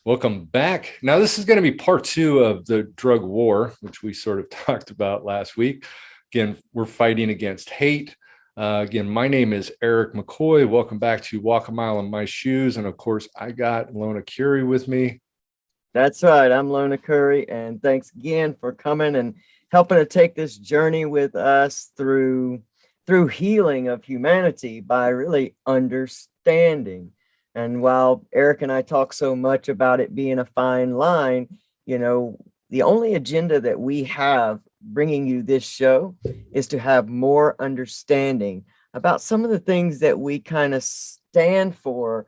Welcome back. Now, this is going to be part two of the drug war, which we sort of talked about last week. Again, we're fighting against hate. Again, my name is Eric McCoy. Welcome back to Walk a Mile in My Shoes. And of course, I got Lona Curie with me. That's right. I'm Lona Curry, and thanks again for coming and helping to take this journey with us through healing of humanity by really understanding. And while Eric and I talk so much about it being a fine line, the only agenda that we have bringing you this show is to have more understanding about some of the things that we kind of stand for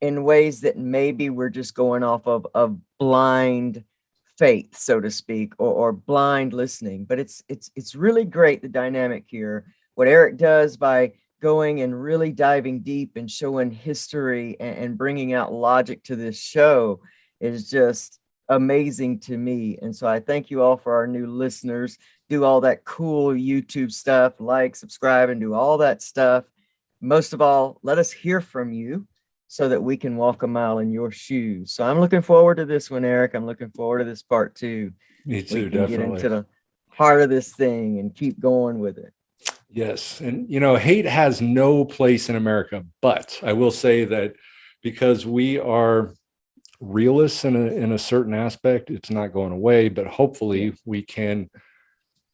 in ways that maybe we're just going off of blind faith, so to speak, or blind listening. But it's really great, the dynamic here. What Eric does by going and really diving deep and showing history and bringing out logic to this show is just amazing to me. And so I thank you all for our new listeners. Do all that cool YouTube stuff, like, subscribe, and do all that stuff. Most of all, let us hear from you so that we can walk a mile in your shoes. So I'm looking forward to this one, Eric. I'm looking forward to this part two. Me too, we can definitely. Get into the heart of this thing and keep going with it. Yes. And, hate has no place in America, but I will say that because we are realists in a certain aspect, it's not going away, but hopefully we can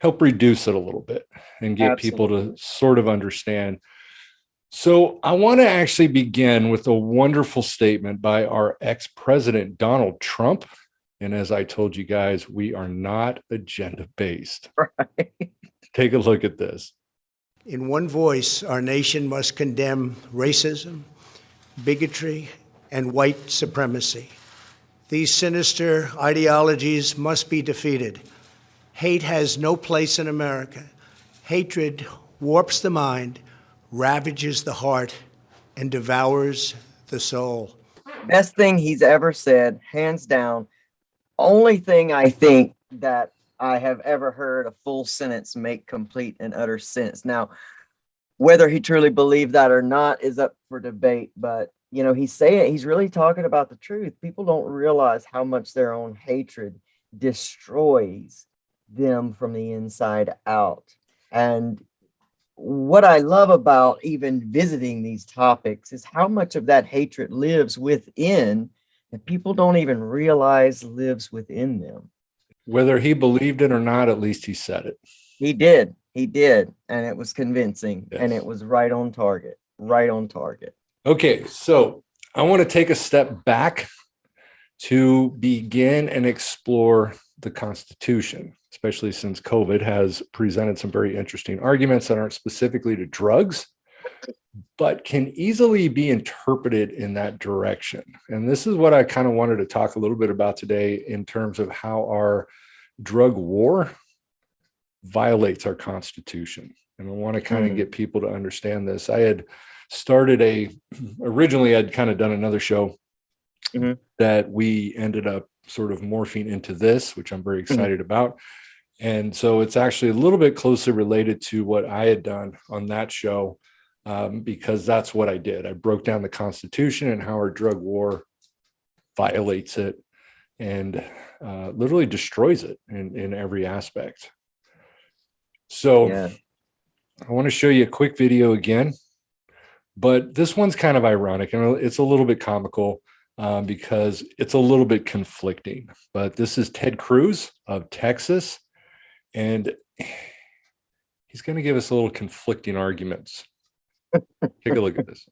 help reduce it a little bit and get people to sort of understand. So I want to actually begin with a wonderful statement by our ex-president, Donald Trump. And as I told you guys, we are not agenda-based. Right. Take a look at this. In one voice, our nation must condemn racism, bigotry, and white supremacy. These sinister ideologies must be defeated. Hate has no place in America. Hatred warps the mind, ravages the heart, and devours the soul. Best thing he's ever said, hands down. Only thing I think that I have ever heard a full sentence make complete and utter sense. Now, whether he truly believed that or not is up for debate, but he's really talking about the truth. People don't realize how much their own hatred destroys them from the inside out. And what I love about even visiting these topics is how much of that hatred lives within that people don't even realize lives within them. Whether he believed it or not, at least he said it. He did. And it was convincing. Yes. And it was right on target. Okay, so I want to take a step back to begin and explore the Constitution, especially since COVID has presented some very interesting arguments that aren't specifically to drugs, but can easily be interpreted in that direction. And this is what I kind of wanted to talk a little bit about today in terms of how our drug war violates our Constitution. And I want to kind of get people to understand this. I had started originally I'd kind of done another show that we ended up sort of morphing into this, which I'm very excited about. And so it's actually a little bit closely related to what I had done on that show, because that's what I did. I broke down the Constitution and how our drug war violates it and literally destroys it in every aspect. So I want to show you a quick video again, but this one's kind of ironic and it's a little bit comical because it's a little bit conflicting. But this is Ted Cruz of Texas, and he's going to give us a little conflicting arguments. Take a look at this.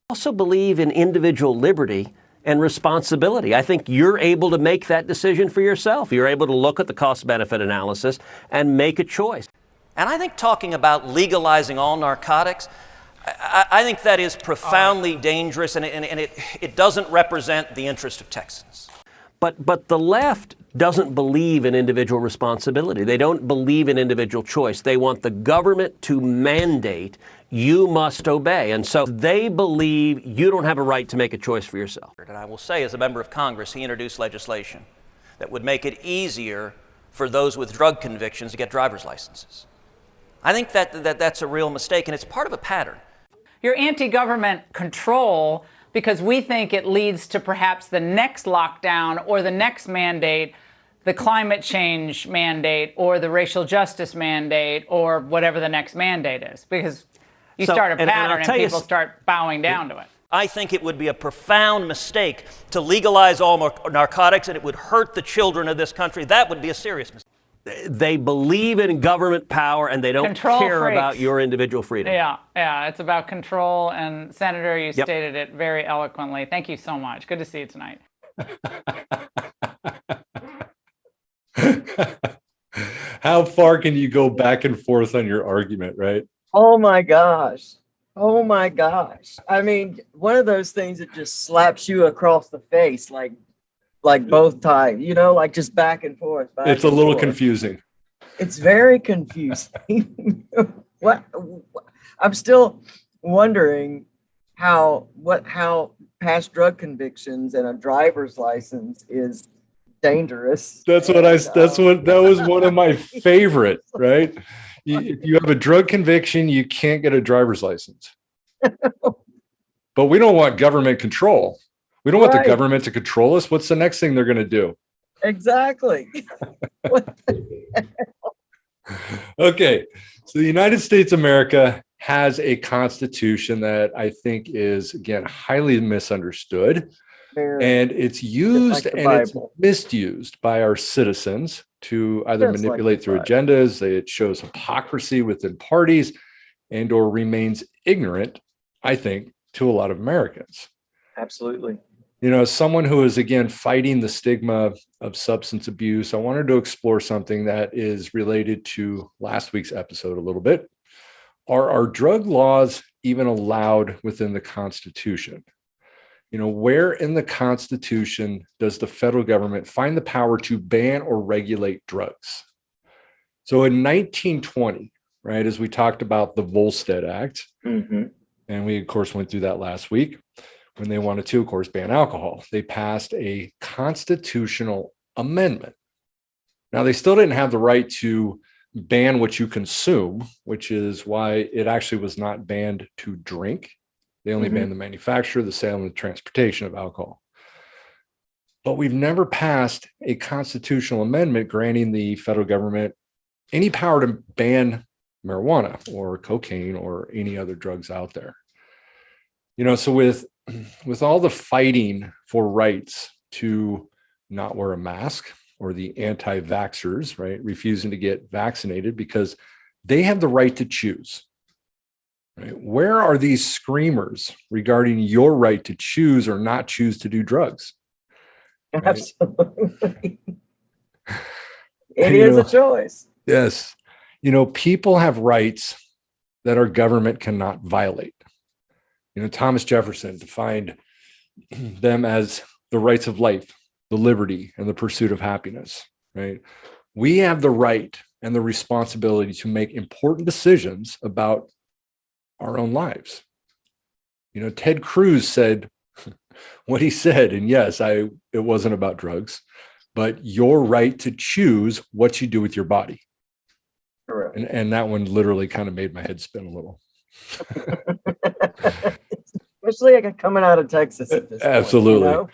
I also believe in individual liberty and responsibility. I think you're able to make that decision for yourself. You're able to look at the cost-benefit analysis and make a choice. And I think talking about legalizing all narcotics, I think that is profoundly dangerous, and it doesn't represent the interest of Texans. But the left doesn't believe in individual responsibility. They don't believe in individual choice. They want the government to mandate you must obey. And so they believe you don't have a right to make a choice for yourself. And I will say, as a member of Congress, he introduced legislation that would make it easier for those with drug convictions to get driver's licenses. I think that's a real mistake, and it's part of a pattern. Your anti-government control because we think it leads to perhaps the next lockdown or the next mandate, the climate change mandate or the racial justice mandate or whatever the next mandate is, because you start a pattern and people start bowing down to it. I think it would be a profound mistake to legalize all narcotics, and it would hurt the children of this country. That would be a serious mistake. They believe in government power and they don't care about your individual freedom. Yeah, it's about control. And Senator, you stated it very eloquently. Thank you so much. Good to see you tonight. How far can you go back and forth on your argument, right? Oh my gosh. Oh my gosh. I mean, one of those things that just slaps you across the face, like both times, you know, like just back and forth. It's a little confusing. It's very confusing. What I'm still wondering how past drug convictions and a driver's license is dangerous. That was one of my favorite, right? If you have a drug conviction, you can't get a driver's license. But we don't want government control. We don't want the government to control us. What's the next thing they're going to do? Exactly. Okay. So the United States of America has a constitution that I think is, again, highly misunderstood. And it's used and it's misused by our citizens to either manipulate through agendas. It shows hypocrisy within parties and or remains ignorant, I think, to a lot of Americans. Absolutely. You know, as someone who is, again, fighting the stigma of substance abuse, I wanted to explore something that is related to last week's episode a little bit. Are our drug laws even allowed within the Constitution? You know, where in the Constitution does the federal government find the power to ban or regulate drugs? So in 1920, right, as we talked about the Volstead Act, and we, of course, went through that last week, when they wanted to, of course, ban alcohol, they passed a constitutional amendment. Now, they still didn't have the right to ban what you consume, which is why it actually was not banned to drink. They only banned the manufacture, the sale, and the transportation of alcohol. But we've never passed a constitutional amendment granting the federal government any power to ban marijuana or cocaine or any other drugs out there. You know, so with all the fighting for rights to not wear a mask, or the anti-vaxxers, right, refusing to get vaccinated because they have the right to choose. Right? Where are these screamers regarding your right to choose or not choose to do drugs? Right? Absolutely. It is a choice. Yes. You know, people have rights that our government cannot violate. You know, Thomas Jefferson defined them as the rights of life, the liberty, and the pursuit of happiness, right? We have the right and the responsibility to make important decisions about our own lives. You know, Ted Cruz said what he said, and yes, it wasn't about drugs, but your right to choose what you do with your body. Correct. And that one literally kind of made my head spin a little. Especially like coming out of Texas at this Absolutely. Point,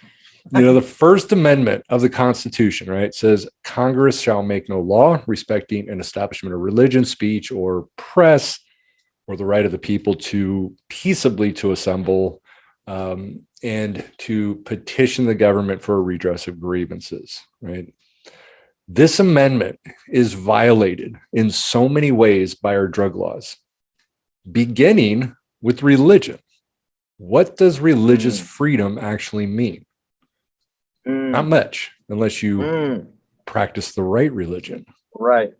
you know, the First Amendment of the Constitution, right, says Congress shall make no law respecting an establishment of religion, speech, or press, or the right of the people to peaceably to assemble and to petition the government for a redress of grievances, right? This amendment is violated in so many ways by our drug laws, beginning with religion. What does religious freedom actually mean? Not much, unless you practice the right religion. Right.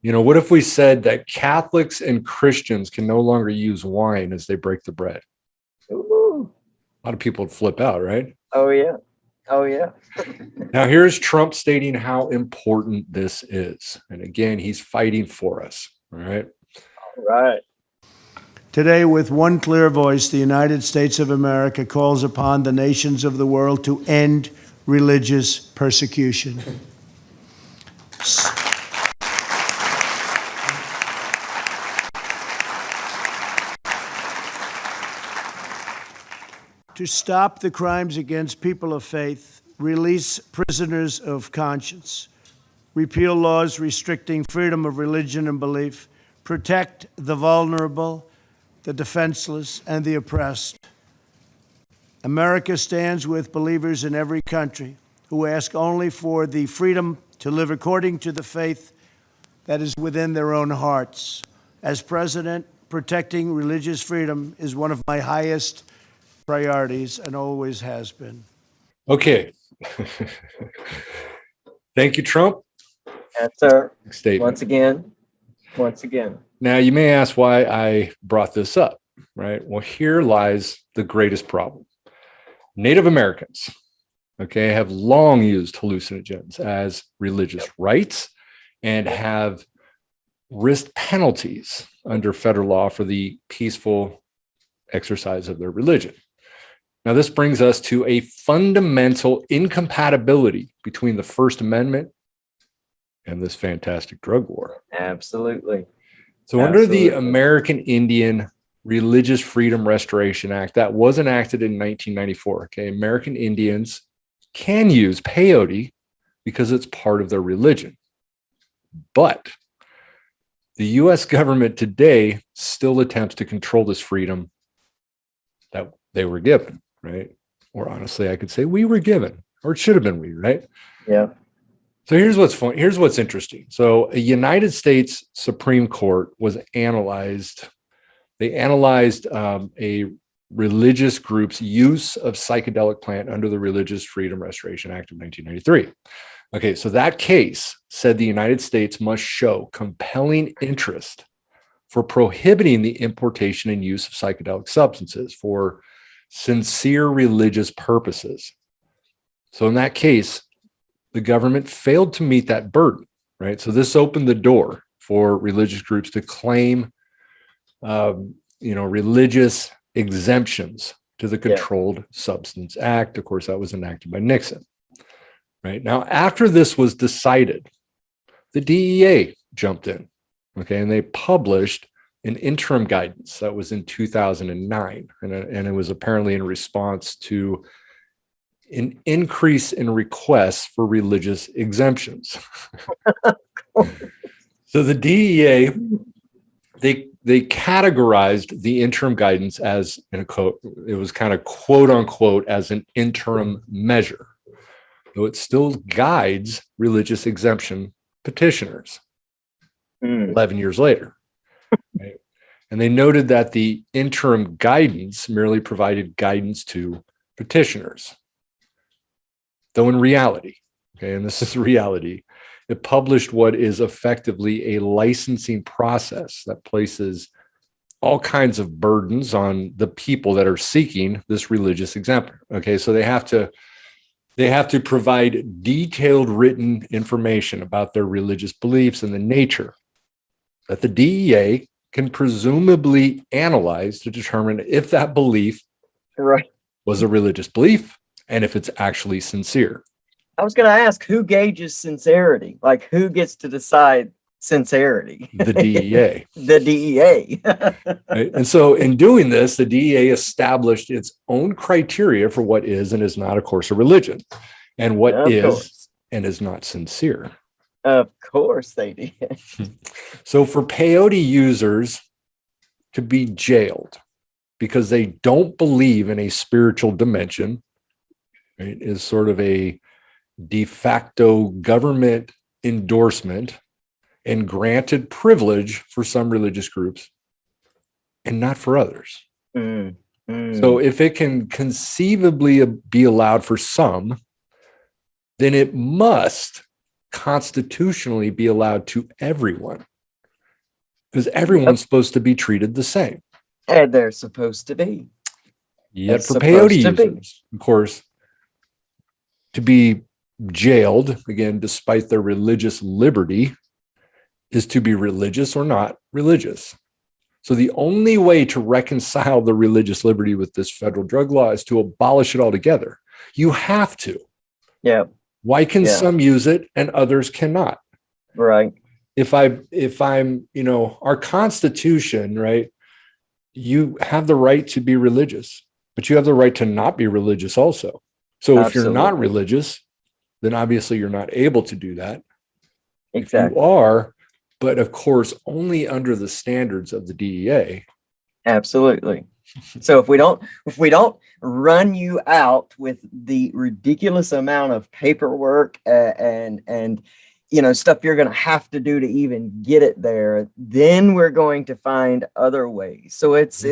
You know, what if we said that Catholics and Christians can no longer use wine as they break the bread? Ooh. A lot of people would flip out, right? Oh, yeah. Now, here's Trump stating how important this is. And again, he's fighting for us, all right? All right. Today, with one clear voice, the United States of America calls upon the nations of the world to end religious persecution. to stop the crimes against people of faith, release prisoners of conscience, repeal laws restricting freedom of religion and belief, protect the vulnerable, the defenseless, and the oppressed. America stands with believers in every country who ask only for the freedom to live according to the faith that is within their own hearts. As president, protecting religious freedom is one of my highest priorities and always has been. Okay. Thank you, Trump. Yes, sir. Statement. Once again. Now, you may ask why I brought this up, right? Well, here lies the greatest problem. Native Americans, okay, have long used hallucinogens as religious rights and have risked penalties under federal law for the peaceful exercise of their religion. Now, this brings us to a fundamental incompatibility between the First Amendment and this fantastic drug war. Absolutely. So under the American Indian Religious Freedom Restoration Act that was enacted in 1994, okay, American Indians can use peyote because it's part of their religion. But the US government today still attempts to control this freedom that they were given, right? Or honestly, I could say we were given, or it should have been we, right? Yeah. So here's what's fun. Here's what's interesting. So a United States Supreme Court was analyzed. They analyzed a religious group's use of psychedelic plant under the Religious Freedom Restoration Act of 1993. Okay, so that case said the United States must show compelling interest for prohibiting the importation and use of psychedelic substances for sincere religious purposes. So in that case, the government failed to meet that burden, right? So this opened the door for religious groups to claim, religious exemptions to the Controlled Substance Act. Of course, that was enacted by Nixon, right? Now, after this was decided, the DEA jumped in, okay, and they published an interim guidance that was in 2009, and it was apparently in response to an increase in requests for religious exemptions. So the DEA, they categorized the interim guidance as, in a quote, it was kind of quote unquote as an interim measure, though it still guides religious exemption petitioners 11 years later. Right? And they noted that the interim guidance merely provided guidance to petitioners. Though in reality, okay, and this is reality, it published what is effectively a licensing process that places all kinds of burdens on the people that are seeking this religious exemption. Okay, so they have to provide detailed written information about their religious beliefs and the nature that the DEA can presumably analyze to determine if that belief was a religious belief and if it's actually sincere. I was going to ask, who gauges sincerity? Like, who gets to decide sincerity? The DEA. The DEA. Right? And so in doing this, the DEA established its own criteria for what is and is not, of course, a religion, and what is and is not sincere. Of course they did. So for peyote users to be jailed because they don't believe in a spiritual dimension, right, is sort of a de facto government endorsement and granted privilege for some religious groups and not for others. So if it can conceivably be allowed for some, then it must constitutionally be allowed to everyone, because everyone's supposed to be treated the same. And they're supposed to be. Yet for peyote users, of course, to be jailed, again, despite their religious liberty, is to be religious or not religious. So the only way to reconcile the religious liberty with this federal drug law is to abolish it altogether. You have to. Yeah. Why can some use it and others cannot? Right. If I'm, our Constitution, right, you have the right to be religious. but you have the right to not be religious also. So if you're not Absolutely. religious, then obviously you're not able to do that. If you Exactly. are, but of course, only under the standards of the DEA. Absolutely. So if we don't run you out with the ridiculous amount of paperwork and stuff you're going to have to do to even get it there, then we're going to find other ways. So it's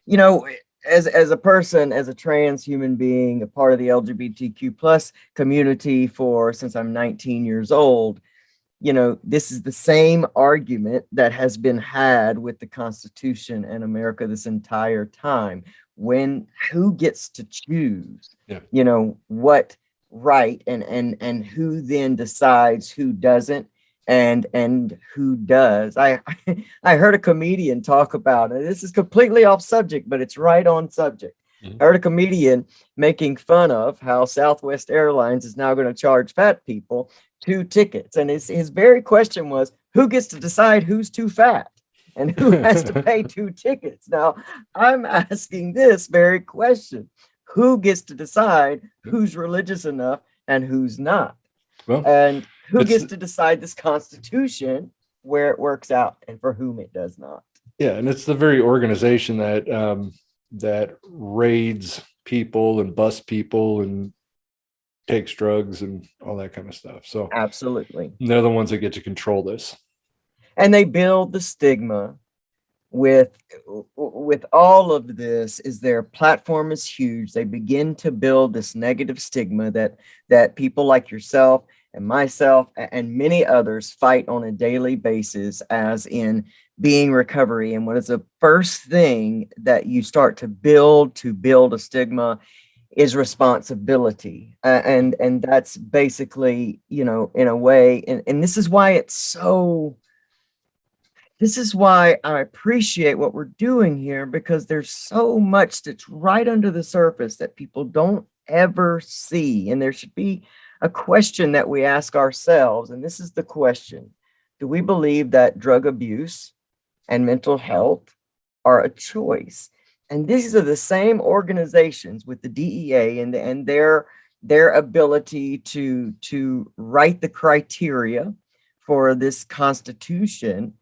you know as a person, as a trans human being, a part of the LGBTQ plus community since I'm 19 years old, this is the same argument that has been had with the Constitution and America this entire time. Who gets to choose, Yeah. what right, and who then decides who doesn't and who does. I I heard a comedian talk about it. This is completely off subject, but it's right on subject. Mhm. I heard a comedian making fun of how Southwest Airlines is now going to charge fat people 2 tickets. And his very question was, who gets to decide who's too fat and who has to pay 2 tickets? Now, I'm asking this very question. Who gets to decide who's religious enough and who's not? Well, And who it's- gets to decide this Constitution where it works out and for whom it does not? yeah, and it's the very organization that raids people and busts people and takes drugs and all that kind of stuff. So Absolutely. they're the ones that get to control this. And they build the stigma with all of this. Is their platform is huge. They begin to build this negative stigma that people like yourself and myself and many others fight on a daily basis, as in being recovery. And what is the first thing that you start to build a stigma is responsibility. And that's basically, in a way, and this is why this is why I appreciate what we're doing here, because there's so much that's right under the surface that people don't ever see. And there should be a question that we ask ourselves. And this is the question: do we believe that drug abuse and mental health are a choice? And these are the same organizations with the DEA and their ability to write the criteria for this Constitution.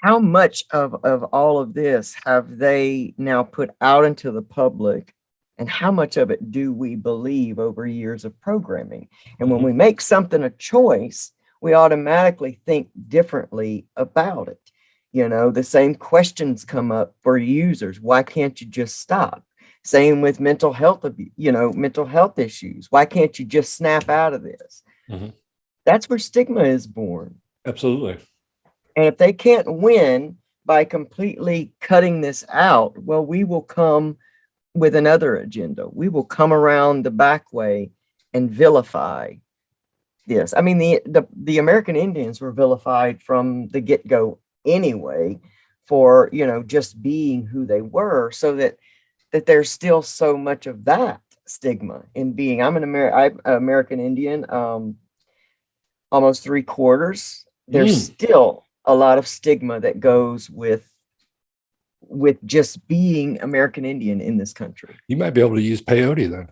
How much of all of this have they now put out into the public, and how much of it do we believe over years of programming? And when we make something a choice, we automatically think differently about it. The same questions come up for users. Why can't you just stop? Same with mental health mental health issues. Why can't you just snap out of this? Mhm. That's where stigma is born. Absolutely. And if they can't win by completely cutting this out, well, we will come with another agenda. We will come around the back way and vilify this. I mean, the American Indians were vilified from the get-go anyway for, just being who they were, so that there's still so much of that stigma in being. I'm an American Indian, almost 3/4. There's still a lot of stigma that goes with just being American Indian in this country. You might be able to use peyote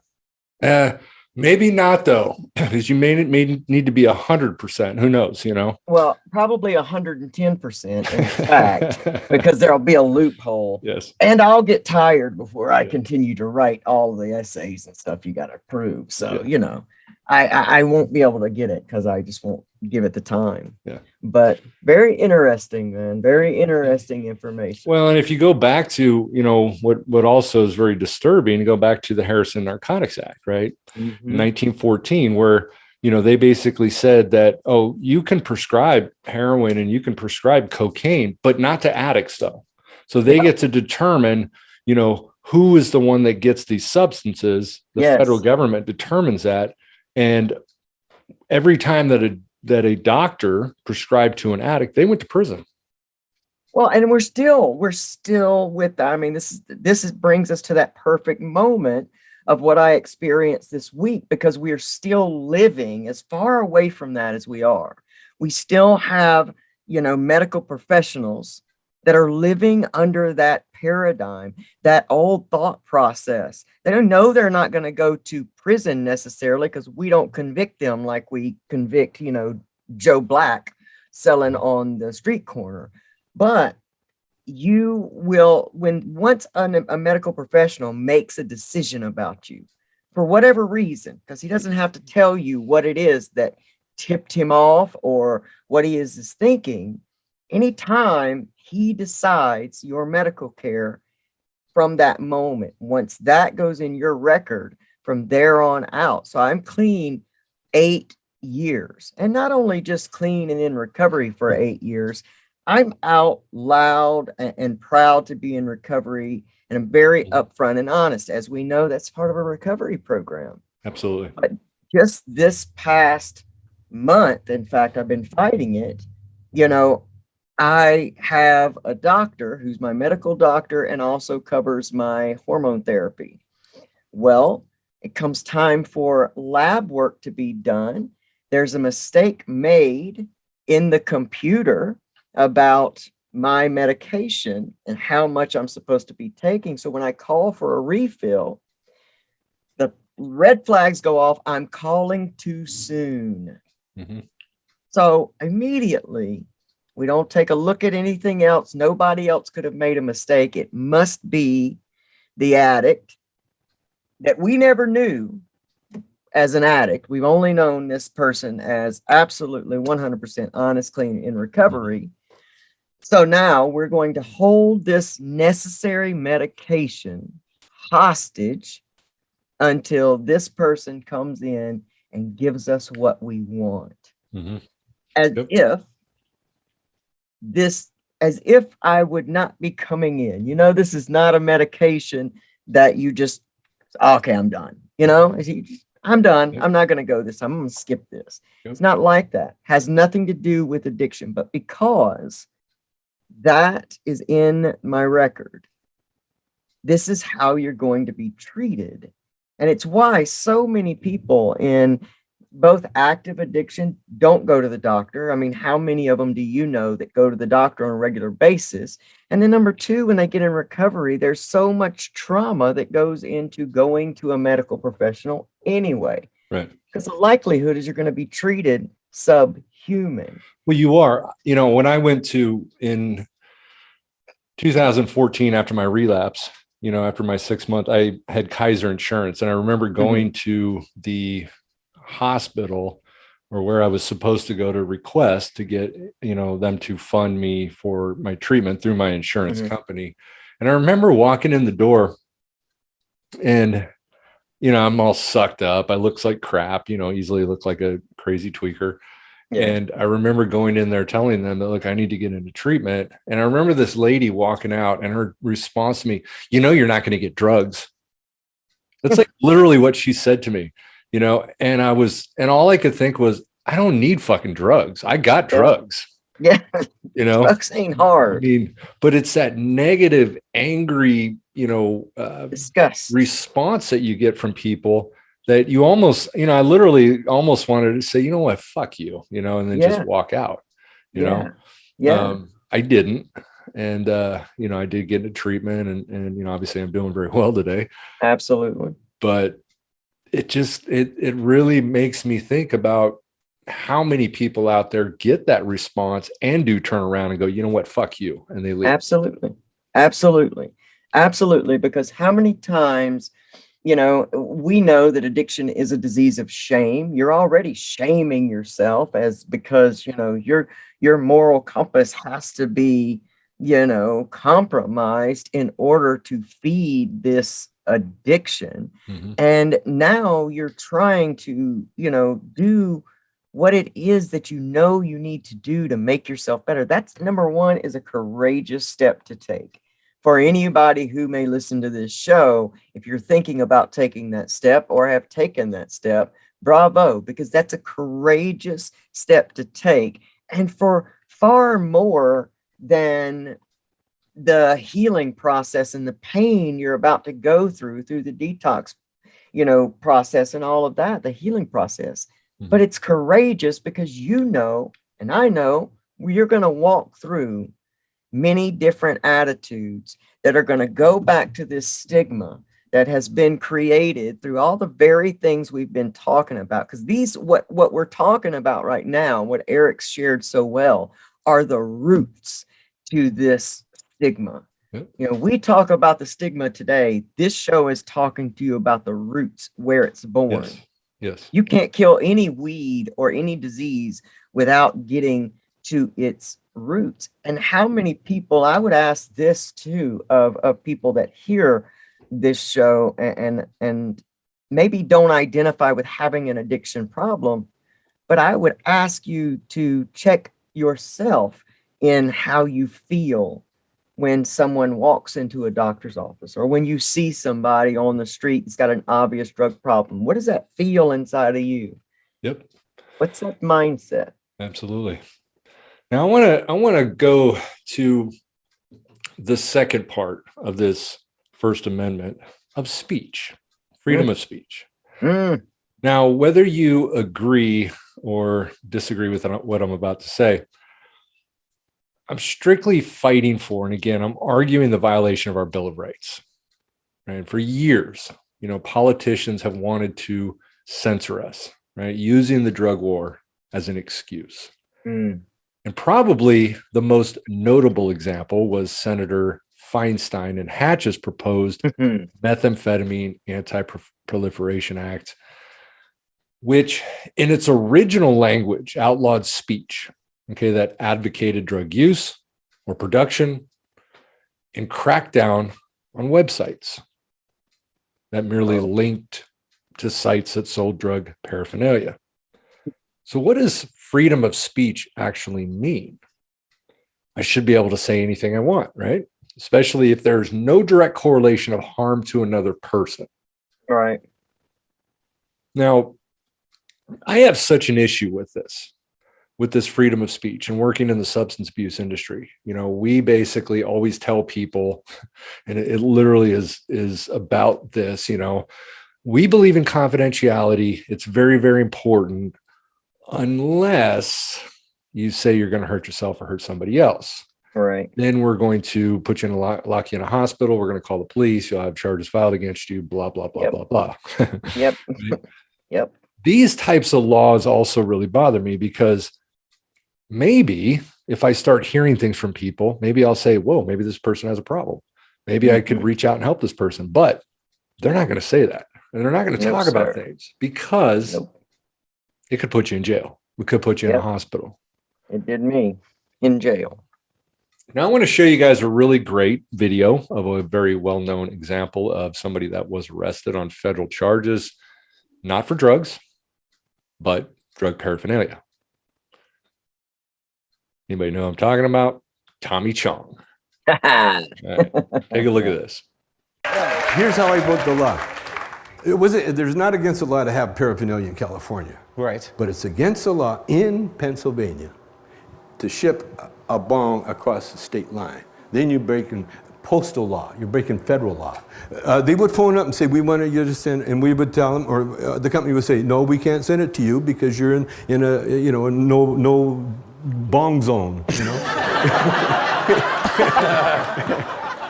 then. Maybe not though, because you may need to be 100%. Who knows? Well, probably 110%, in fact, because there'll be a loophole. Yes. And I'll get tired before I continue to write all the essays and stuff you got to prove. So, I won't be able to get it because I just won't give it the time. Yeah. But very interesting, man. Very interesting information. Well, and if you go back to, what also is very disturbing, go back to the Harrison Narcotics Act, right? Mhm. In 1914, where, they basically said that, oh, you can prescribe heroin and you can prescribe cocaine, but not to addicts though. So they get to determine, who is the one that gets these substances. The federal government determines that. And every time that a doctor prescribed to an addict, they went to prison. Well, and we're still with that. I mean, this brings us to that perfect moment of what I experienced this week, because we are still living as far away from that as we are. We still have, medical professionals that are living under that paradigm, that old thought process. They don't know they're not going to go to prison necessarily, because we don't convict them like we convict, Joe Black selling on the street corner. But you will, once a medical professional makes a decision about you for whatever reason, because he doesn't have to tell you what it is that tipped him off or what he is thinking. Anytime he decides your medical care, from that moment, once that goes in your record, from there on out. So I'm clean 8 years, and not only just clean and in recovery for 8 years, I'm out loud and proud to be in recovery, and I'm very upfront and honest. As we know, that's part of a recovery program. Absolutely. But just this past month, in fact, I've been fighting it. I have a doctor who's my medical doctor and also covers my hormone therapy. Well, it comes time for lab work to be done. There's a mistake made in the computer about my medication and how much I'm supposed to be taking. So when I call for a refill, the red flags go off. I'm calling too soon. Mm-hmm. So immediately, we don't take a look at anything else. Nobody else could have made a mistake. It must be the addict that we never knew as an addict. We've only known this person as absolutely 100% honest, clean, in recovery. So now we're going to hold this necessary medication hostage until this person comes in and gives us what we want. Mm-hmm. As if I would not be coming in. This is not a medication that you just, okay, I'm done. I'm done. Yep. I'm not going to go this time. I'm going to skip this. Yep. It's not like that. Has nothing to do with addiction, but because that is in my record, this is how you're going to be treated. And it's why so many people in both active addiction don't go to the doctor. I mean, how many of them do you know that go to the doctor on a regular basis? And then number two, when they get in recovery, there's so much trauma that goes into going to a medical professional anyway. Right. Because the likelihood is you're going to be treated subhuman. Well, you are. When I went to in 2014 after my relapse, after my 6 month, I had Kaiser insurance, and I remember going to the hospital or where I was supposed to go to request to get, them to fund me for my treatment through my insurance company. And I remember walking in the door and, I'm all sucked up. I look like crap, easily look like a crazy tweaker. Yeah. And I remember going in there telling them that, look, I need to get into treatment. And I remember this lady walking out and her response to me, you're not going to get drugs. That's like literally what she said to me. And all I could think was, I don't need fucking drugs. I got drugs. Yeah. Drugs ain't hard. But it's that negative, angry, disgust response that you get from people that you almost, I literally almost wanted to say, what, fuck you, and then just walk out, Yeah. I didn't. And, I did get into treatment and, obviously I'm doing very well today. Absolutely. But it really makes me think about how many people out there get that response and do turn around and go, you know what, fuck you. And they leave. Absolutely. Because how many times, we know that addiction is a disease of shame. You're already shaming yourself because your moral compass has to be, compromised in order to feed this addiction. And now you're trying to, do what it is that you need to do to make yourself better. That's number one, is a courageous step to take. For anybody who may listen to this show, if you're thinking about taking that step or have taken that step, bravo, because that's a courageous step to take. And for far more than the healing process and the pain you're about to go through the detox, process and all of that, the healing process. But it's courageous because and I know you're going to walk through many different attitudes that are going to go back to this stigma that has been created through all the very things we've been talking about. Because what we're talking about right now, what Eric's shared so well, are the roots to this stigma. Yep. You know, we talk about the stigma today. This show is talking to you about the roots, where it's born. Yes. Yes. You can't kill any weed or any disease without getting to its roots. And how many people, I would ask this too, of people that hear this show and maybe don't identify with having an addiction problem, but I would ask you to check yourself in how you feel when someone walks into a doctor's office, or when you see somebody on the street that's got an obvious drug problem. What does that feel inside of you? Yep. What's that mindset? Absolutely. Now I want to go to the second part of this First Amendment of speech, freedom of speech. Now, whether you agree or disagree with what I'm about to say, I'm strictly fighting for, and again, I'm arguing the violation of our Bill of Rights. Right? For years, you know, politicians have wanted to censor us, right? Using the drug war as an excuse. And probably the most notable example was Senator Feinstein and Hatch's proposed Methamphetamine Anti-Proliferation Act, which in its original language outlawed speech, okay, that advocated drug use or production, and cracked down on websites that merely linked to sites that sold drug paraphernalia. So what does freedom of speech actually mean? I should be able to say anything I want, right? Especially if there's no direct correlation of harm to another person. Right. Now, I have such an issue with this freedom of speech, and working in the substance abuse industry. You know, we basically always tell people, and it literally is about this, you know, we believe in confidentiality. It's very, very important, unless you say you're going to hurt yourself or hurt somebody else. Right. Then we're going to put you in lock you in a hospital. We're going to call the police. You'll have charges filed against you, blah, blah, blah, blah, blah. Yep. Yep. These types of laws also really bother me, because maybe if I start hearing things from people, maybe I'll say, whoa, maybe this person has a problem. Maybe I could reach out and help this person, but they're not going to say that. And they're not going to talk about things, because it could put you in jail. We could put you in a hospital. It did me in jail. Now I want to show you guys a really great video of a very well-known example of somebody that was arrested on federal charges, not for drugs, but drug paraphernalia. Anybody know what I'm talking about? Tommy Chong. All right, take a look at this. Here's how I broke the law. There's not against the law to have paraphernalia in California. Right. But it's against the law in Pennsylvania to ship a bong across the state line. Then you're breaking postal law. You're breaking federal law. They would phone up and say, we want you to send, and we would tell them, or the company would say, no, we can't send it to you because you're in a, you know, no bong zone, you know?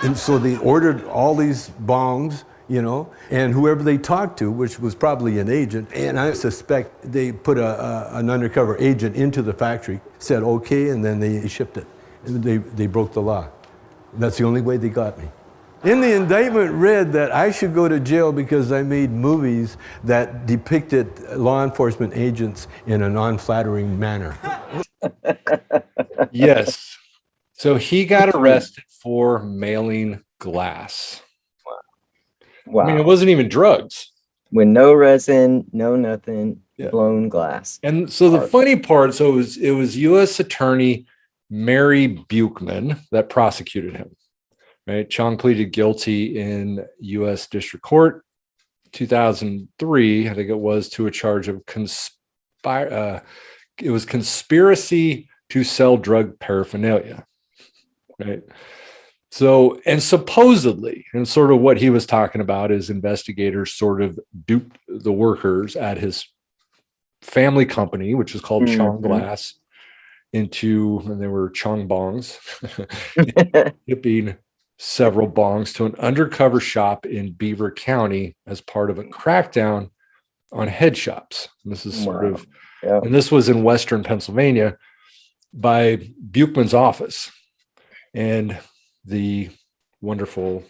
And so they ordered all these bongs, you know, and whoever they talked to, which was probably an agent, and I suspect they put an undercover agent into the factory, said okay, and then they shipped it. And they broke the law. That's the only way they got me. In the indictment read that I should go to jail because I made movies that depicted law enforcement agents in a non-flattering manner. Yes. So he got arrested for mailing glass. Wow. I mean, it wasn't even drugs. With no resin, no nothing, Yeah. blown glass. And so the funny part, so it was U.S. Attorney Mary Buchman that prosecuted him. Right? Chong pleaded guilty in U.S. District Court 2003, I think it was, to a charge of conspiracy to sell drug paraphernalia. Right? So, and supposedly, and sort of what he was talking about is investigators sort of duped the workers at his family company, which is called Chong Glass, into, and they were Chong bongs, shipping several bongs to an undercover shop in Beaver County as part of a crackdown on head shops. And this is sort of, Yeah. and this was in Western Pennsylvania by Buchman's office and the wonderful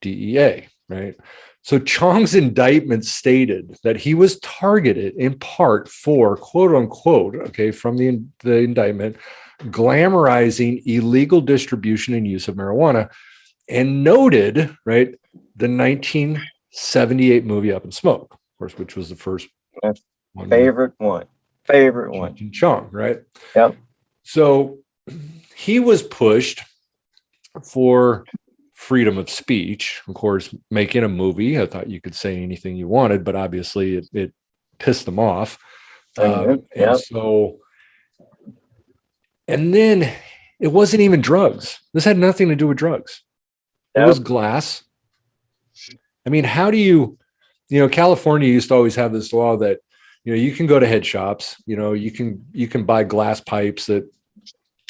DEA, right? So Chong's indictment stated that he was targeted in part for, quote unquote, okay, from the indictment, glamorizing illegal distribution and use of marijuana, and noted, right, the 1978 movie Up in Smoke, of course, which was the first one. Favorite one. Cheech and Chong, right? Yep. So he was pushed for freedom of speech. Of course, making a movie, I thought you could say anything you wanted, but obviously it pissed them off. And so, and then it wasn't even drugs. This had nothing to do with drugs. It was glass. I mean, how do you California used to always have this law that, you can go to head shops, you can buy glass pipes that,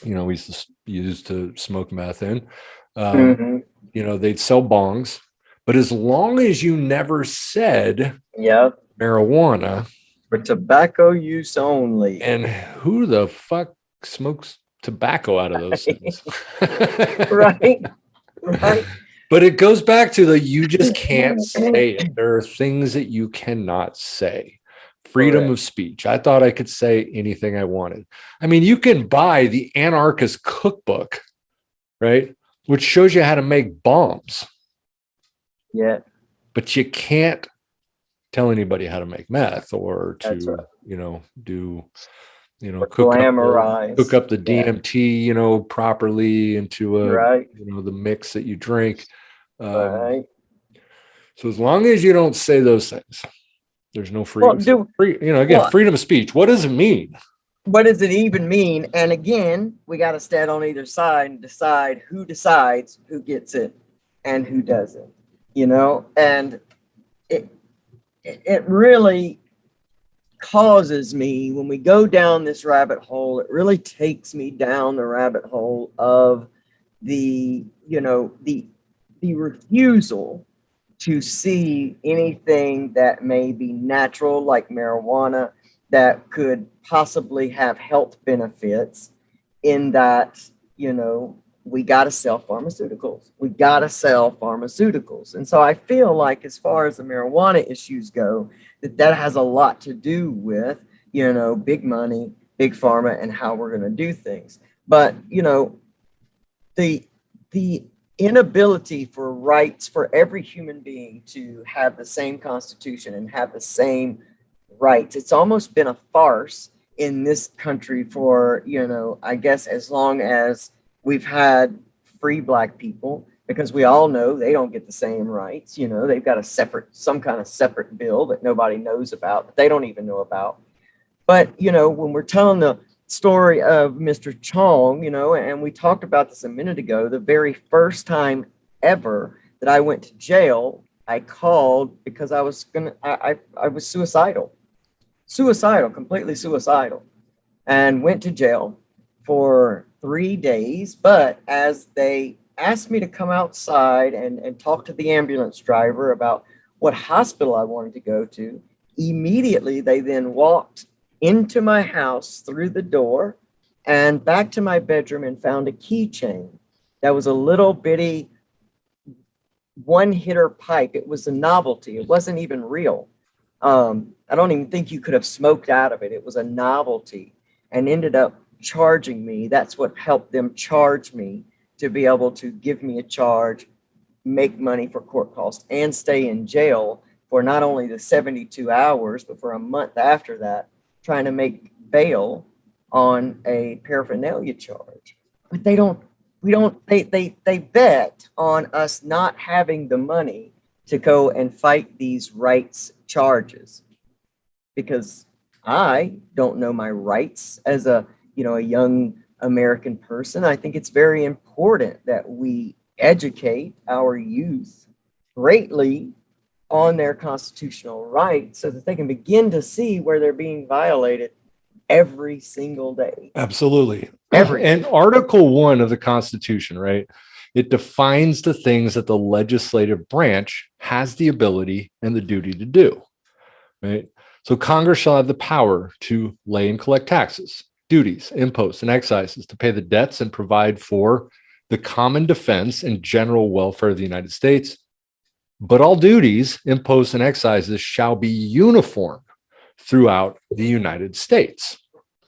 we used to smoke meth in. They'd sell bongs, but as long as you never said marijuana, for tobacco use only. And who the fuck smokes tobacco out of those things? Right. But it goes back to you just can't say it. There are things that you cannot say. Freedom of speech. I thought I could say anything I wanted. I mean, you can buy the Anarchist Cookbook, right? Which shows you how to make bombs. Yeah. But you can't tell anybody how to make meth or to, do, cook up the DMT, properly into the mix that you drink. So as long as you don't say those things, there's no freedom. Freedom of speech. What does it mean? What does it even mean? And again, we got to stand on either side and decide who decides who gets it and who doesn't, and it really causes me, when we go down this rabbit hole, it really takes me down the rabbit hole of the refusal to see anything that may be natural, like marijuana, that could possibly have health benefits, in that, we got to sell pharmaceuticals. We got to sell pharmaceuticals. And so I feel like, as far as the marijuana issues go, that has a lot to do with, big money, big pharma, and how we're going to do things. But, the inability for rights for every human being to have the same constitution and have the same rights, it's almost been a farce in this country for, I guess, as long as we've had free Black people, because we all know they don't get the same rights. They've got some kind of separate bill that nobody knows about, that they don't even know about. But, when we're telling the story of Mr. Chong, and we talked about this a minute ago, the very first time ever that I went to jail, I called because I was suicidal, completely suicidal, and went to jail for 3 days. But as they asked me to come outside and talk to the ambulance driver about what hospital I wanted to go to, immediately they then walked into my house through the door and back to my bedroom and found a keychain that was a little bitty one-hitter pipe. It was a novelty. It wasn't even real. I don't even think you could have smoked out of it. It was a novelty, and ended up charging me. That's what helped them charge me, to be able to give me a charge, make money for court costs, and stay in jail for not only the 72 hours, but for a month after that, trying to make bail on a paraphernalia charge. But they bet on us not having the money to go and fight these rights charges, because I don't know my rights as a young American person. I think it's very important that we educate our youth greatly on their constitutional rights, so that they can begin to see where they're being violated every single day. Absolutely. Every And Article 1 of the Constitution, right? It defines the things that the legislative branch has the ability and the duty to do, right? So Congress shall have the power to lay and collect taxes, duties, imposts, and excises, to pay the debts and provide for the common defense and general welfare of the United States. But all duties, imposts, and excises shall be uniform throughout the United States.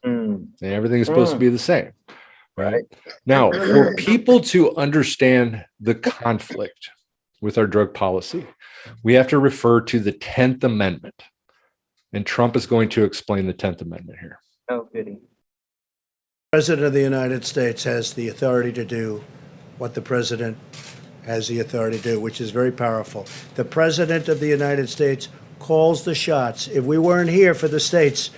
Mm. And everything is supposed to be the same, right? Right. Now, for people to understand the conflict with our drug policy, we have to refer to the 10th Amendment. And Trump is going to explain the 10th Amendment here. Oh, goody. The President of the United States has the authority to do what the President has the authority to do, which is very powerful. The President of the United States calls the shots. If we weren't here for the states,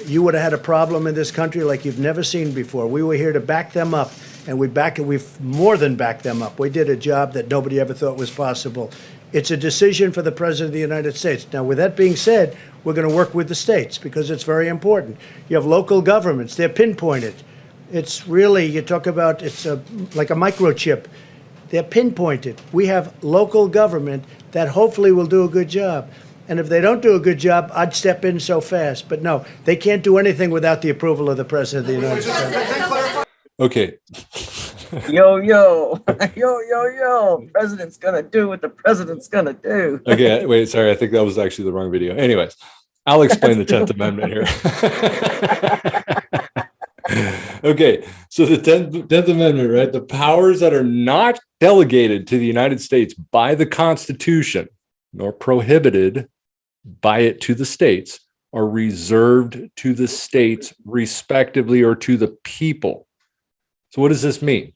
you would have had a problem in this country like you've never seen before. We were here to back them up, and we've more than backed them up. We did a job that nobody ever thought was possible. It's a decision for the President of the United States. Now, with that being said, we're going to work with the states because it's very important. You have local governments. They're pinpointed. It's really, you talk about, it's like a microchip. They're pinpointed. We have local government that hopefully will do a good job. And if they don't do a good job, I'd step in so fast. But no, they can't do anything without the approval of the President of the United States. Okay. Yo, yo, yo, yo, yo. President's gonna do what the president's gonna do. Okay, wait, sorry. I think that was actually the wrong video. Anyways, I'll explain the 10th Amendment here. Okay, so the 10th Amendment, right? The powers that are not delegated to the United States by the Constitution, nor prohibited by it to the states, are reserved to the states respectively, or to the people. So what does this mean?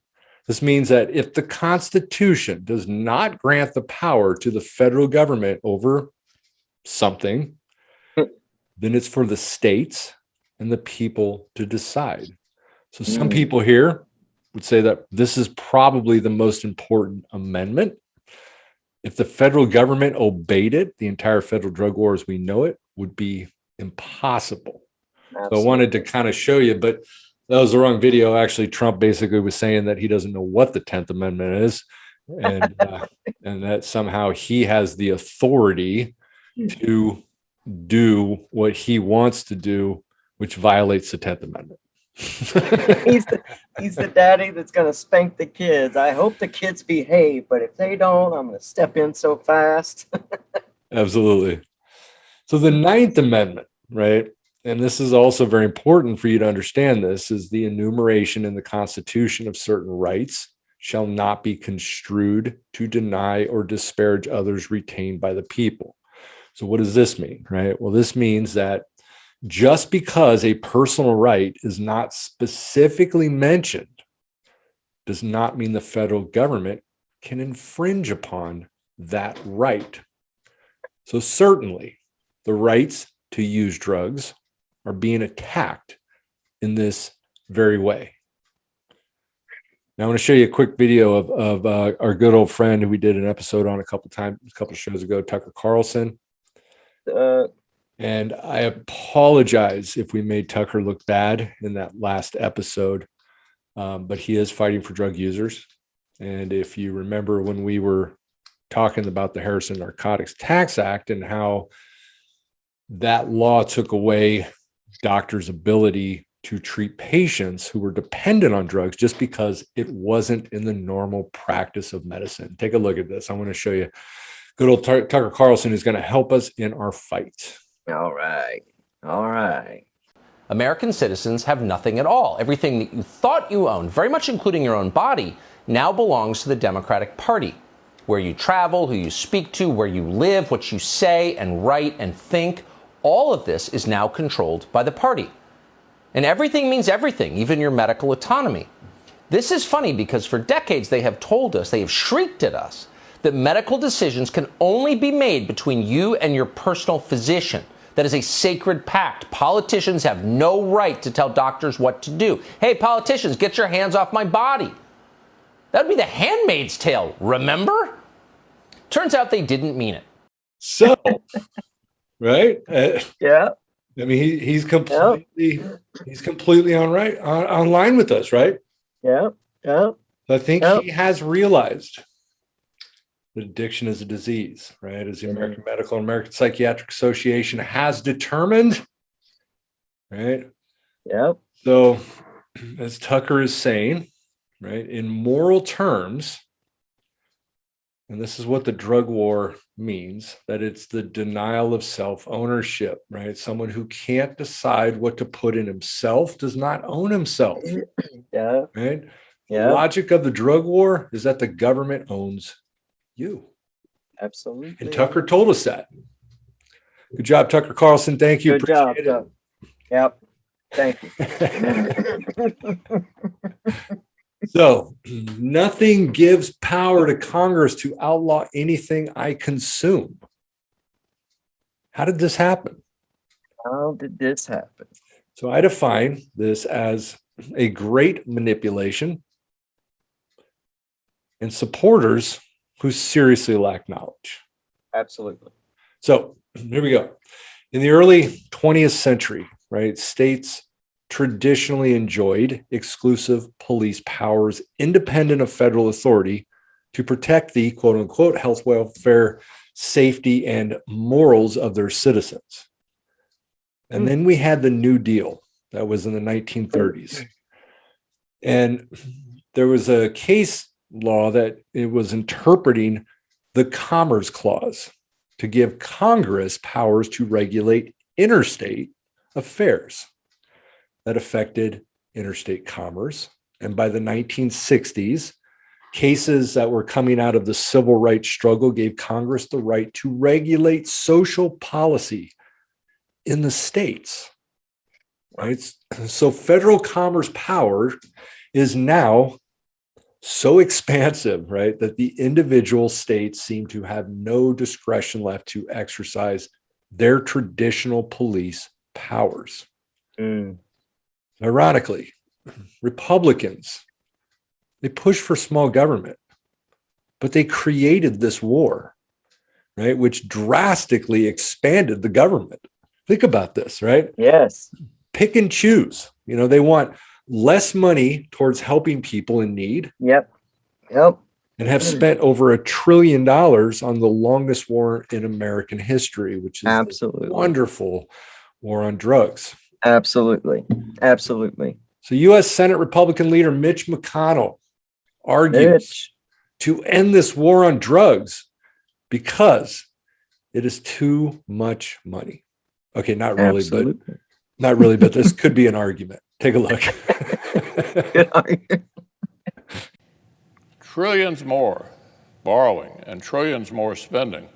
This means that if the Constitution does not grant the power to the federal government over something, then it's for the states and the people to decide. So some people here would say that this is probably the most important amendment. If the federal government obeyed it, the entire federal drug war as we know it would be impossible. Absolutely. So I wanted to kind of show you, but that was the wrong video. Actually, Trump basically was saying that he doesn't know what the 10th Amendment is, and that somehow he has the authority to do what he wants to do, which violates the 10th Amendment. He's the daddy that's gonna spank the kids. I hope the kids behave, but if they don't, I'm gonna step in so fast. Absolutely. So the 9th Amendment, right? And this is also very important for you to understand this, is the enumeration in the Constitution of certain rights shall not be construed to deny or disparage others retained by the people. So what does this mean, right? Well, this means that just because a personal right is not specifically mentioned does not mean the federal government can infringe upon that right. So certainly the rights to use drugs are being attacked in this very way. Now I want to show you a quick video of our good old friend who we did an episode on a couple shows ago, Tucker Carlson. And I apologize if we made Tucker look bad in that last episode, but he is fighting for drug users. And if you remember when we were talking about the Harrison Narcotics Tax Act and how that law took away doctors' ability to treat patients who were dependent on drugs just because it wasn't in the normal practice of medicine. Take a look at this. I want to show you good old Tucker Carlson, who's going to help us in our fight. All right. All right. American citizens have nothing at all. Everything that you thought you owned, very much including your own body, now belongs to the Democratic Party. Where you travel, who you speak to, where you live, what you say and write and think, all of this is now controlled by the party. And everything means everything, even your medical autonomy. This is funny because for decades they have told us, they have shrieked at us, that medical decisions can only be made between you and your personal physician. That is a sacred pact. Politicians have no right to tell doctors what to do. Hey, politicians, get your hands off my body. That would be the Handmaid's Tale, remember? Turns out they didn't mean it. So, right? Yeah. I mean, he's completely online with us, right? Yep. Yep. So I think Yep. he has realized that addiction is a disease, right? As the American Medical and American Psychiatric Association has determined, right? Yep. So, as Tucker is saying, right, in moral terms, and this is what the drug war means, that it's the denial of self-ownership, right? Someone who can't decide what to put in himself does not own himself, Yeah. right? The Yeah. logic of the drug war is that the government owns you. Absolutely. And Tucker told us that. Good job, Tucker Carlson. Thank you. Good job, Appreciate Doug. Yep. Thank you. it. So, nothing gives power to Congress to outlaw anything I consume. How did this happen? How did this happen? So, I define this as a great manipulation and supporters who seriously lack knowledge. Absolutely. So, here we go. In the early 20th century, right, states traditionally enjoyed exclusive police powers independent of federal authority to protect the quote unquote health, welfare, safety, and morals of their citizens. And then we had the New Deal that was in the 1930s. And there was a case law that it was interpreting the Commerce Clause to give Congress powers to regulate interstate affairs that affected interstate commerce. And by the 1960s, cases that were coming out of the civil rights struggle gave Congress the right to regulate social policy in the states. Right? So federal commerce power is now so expansive, right, that the individual states seem to have no discretion left to exercise their traditional police powers. Ironically, Republicans, they push for small government, but they created this war, right, which drastically expanded the government. Think about this, right? Yes. Pick and choose. You know, they want less money towards helping people in need. Yep. Yep. And have spent over $1 trillion on the longest war in American history, which is Absolutely the wonderful war on drugs. Absolutely. Absolutely. So U.S. Senate Republican leader Mitch McConnell argues to end this war on drugs because it is too much money. Okay, not really, but this could be an argument. Take a look. Good argument. Trillions more borrowing and trillions more spending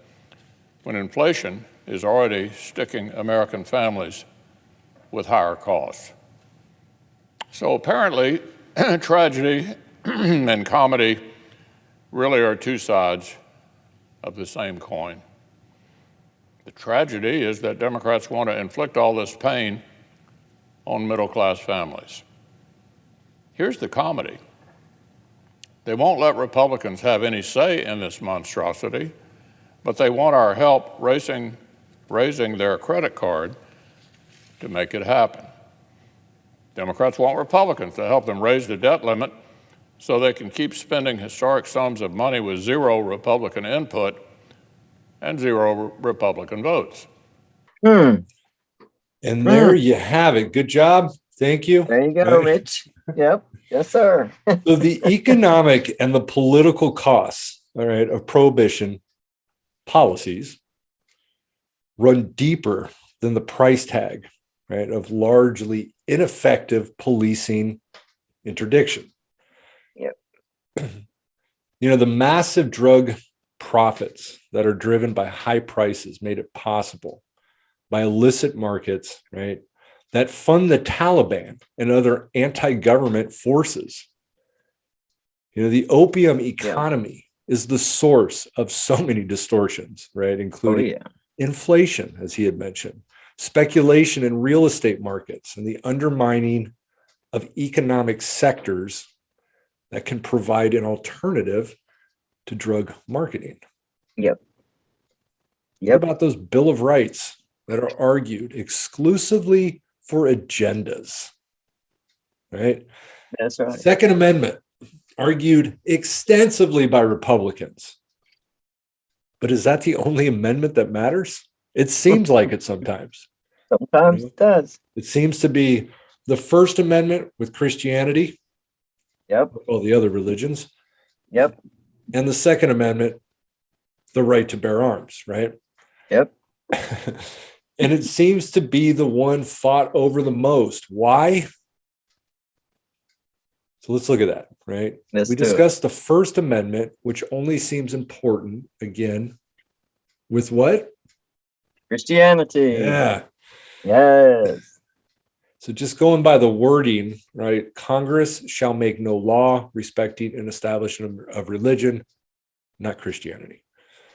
when inflation is already sticking American families with higher costs. So apparently, tragedy and comedy really are two sides of the same coin. The tragedy is that Democrats want to inflict all this pain on middle-class families. Here's the comedy. They won't let Republicans have any say in this monstrosity, but they want our help raising their credit card to make it happen. Democrats want Republicans to help them raise the debt limit so they can keep spending historic sums of money with zero Republican input and zero Republican votes. And there you have it. Good job. Thank you. There you go, Mitch. Yep. Yes, sir. So the economic and the political costs, all right, of prohibition policies run deeper than the price tag, right, of largely ineffective policing interdiction. Yep. You know, the massive drug profits that are driven by high prices made it possible by illicit markets, right, that fund the Taliban and other anti-government forces. You know, the opium economy is the source of so many distortions, right, including inflation, as he had mentioned, speculation in real estate markets, and the undermining of economic sectors that can provide an alternative to drug marketing. Yep. What about those Bill of Rights that are argued exclusively for agendas, right? That's right. Second Amendment, argued extensively by Republicans. But is that the only amendment that matters? It seems like it sometimes. Sometimes it does. It seems to be the First Amendment with Christianity, Yep. with all the other religions, Yep. and the Second Amendment, the right to bear arms, right? Yep. And it seems to be the one fought over the most. Why? So let's look at that, right? Let's We do it. discussed the First Amendment, which only seems important, again, with what? Christianity. Yeah. Yes. So just going by the wording, right? Congress shall make no law respecting an establishment of religion, not Christianity.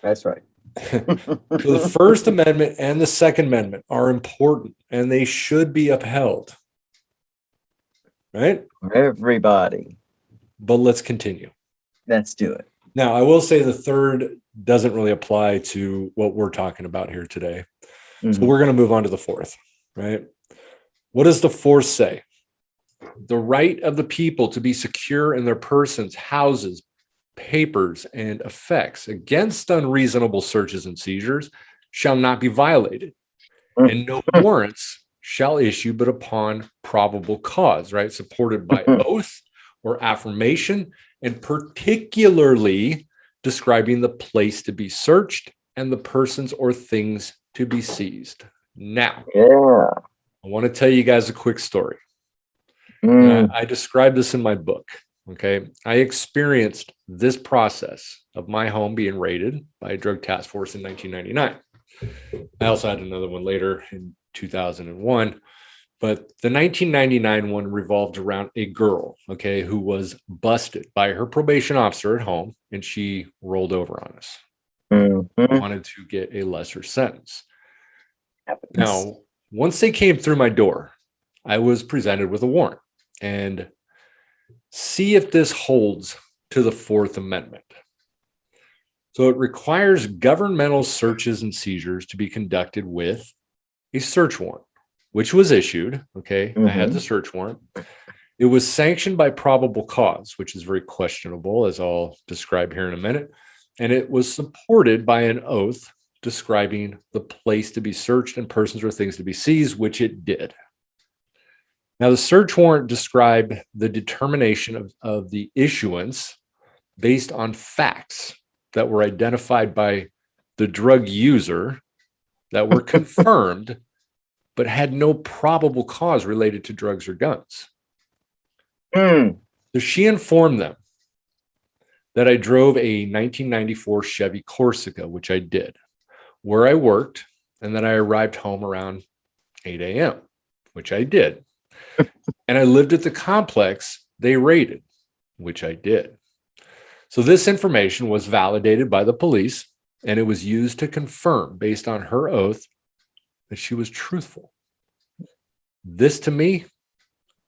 That's right. So the First Amendment and the Second Amendment are important and they should be upheld, right? Everybody. But let's continue. Let's do it. Now, I will say the third doesn't really apply to what we're talking about here today. So we're going to move on to the fourth, right? What does the fourth say? The right of the people to be secure in their persons, houses, papers, and effects against unreasonable searches and seizures shall not be violated, and no warrants shall issue but upon probable cause, right? Supported by oath or affirmation, and particularly describing the place to be searched and the persons or things to be seized. Now, Yeah. I want to tell you guys a quick story. I described this in my book. Okay. I experienced this process of my home being raided by a drug task force in 1999. I also had another one later in 2001. But the 1999 one revolved around a girl, okay, who was busted by her probation officer at home, and she rolled over on us. Wanted to get a lesser sentence. Now, once they came through my door, I was presented with a warrant. And see if this holds to the Fourth Amendment. So it requires governmental searches and seizures to be conducted with a search warrant, which was issued. Okay, I had the search warrant. It was sanctioned by probable cause, which is very questionable, as I'll describe here in a minute. And it was supported by an oath describing the place to be searched and persons or things to be seized, which it did. Now, the search warrant described the determination of the issuance based on facts that were identified by the drug user that were confirmed, but had no probable cause related to drugs or guns. So she informed them that I drove a 1994 Chevy Corsica, which I did, where I worked, and that I arrived home around 8 a.m., which I did. And I lived at the complex they raided, which I did. So this information was validated by the police, and it was used to confirm, based on her oath, that she was truthful. This, to me,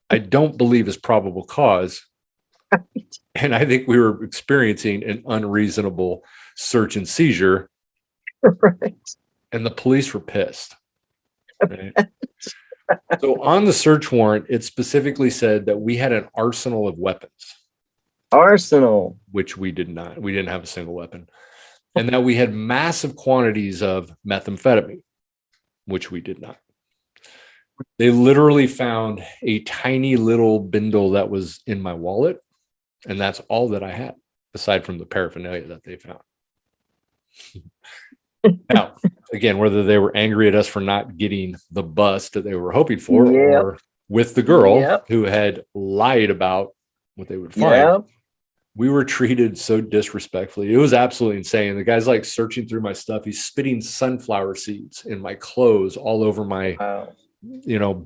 I don't believe is probable cause. And I think we were experiencing an unreasonable search and seizure. Right. And the police were pissed. Right? So on the search warrant, it specifically said that we had an arsenal of weapons. Arsenal. Which we did not. We didn't have a single weapon. And that we had massive quantities of methamphetamine, which we did not. They literally found a tiny little bindle that was in my wallet. And that's all that I had, aside from the paraphernalia that they found. Now, again, whether they were angry at us for not getting the bust that they were hoping for, or with the girl who had lied about what they would find, we were treated so disrespectfully. It was absolutely insane. The guy's like searching through my stuff. He's spitting sunflower seeds in my clothes all over my,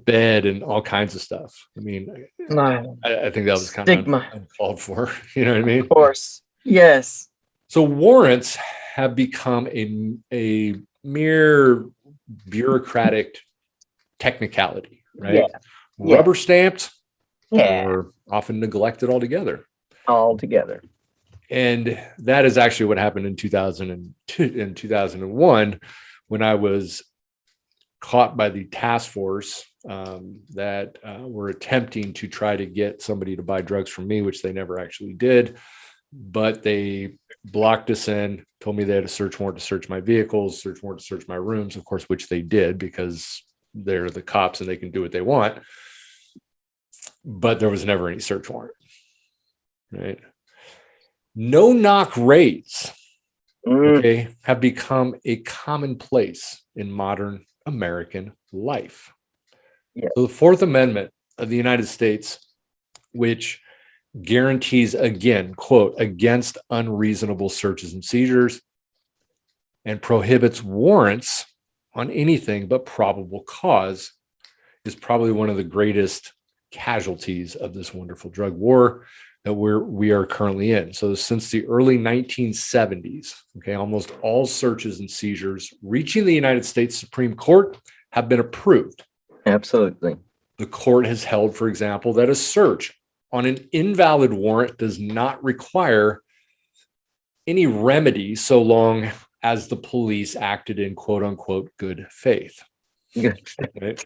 bed and all kinds of stuff. I mean, I think that was kind of uncalled for. You know what I mean? Of course. Yes. So warrants have become a mere bureaucratic technicality, right? Rubber stamped, or often neglected altogether. And that is actually what happened in 2002 and 2001, when I was caught by the task force that were attempting to try to get somebody to buy drugs from me, which they never actually did. But they blocked us in, told me they had a search warrant to search my vehicles, search warrant to search my rooms, of course, which they did because they're the cops and they can do what they want. But there was never any search warrant, right? No-knock raids, okay, have become a commonplace in modern American life. Yeah. So the Fourth Amendment of the United States, which guarantees, again, quote, against unreasonable searches and seizures, and prohibits warrants on anything but probable cause, is probably one of the greatest casualties of this wonderful drug war that we are currently in. So since the early 1970s, okay, almost all searches and seizures reaching the United States Supreme Court have been approved. Absolutely. The court has held, for example, that a search on an invalid warrant does not require any remedy so long as the police acted in quote unquote good faith. Good. Right?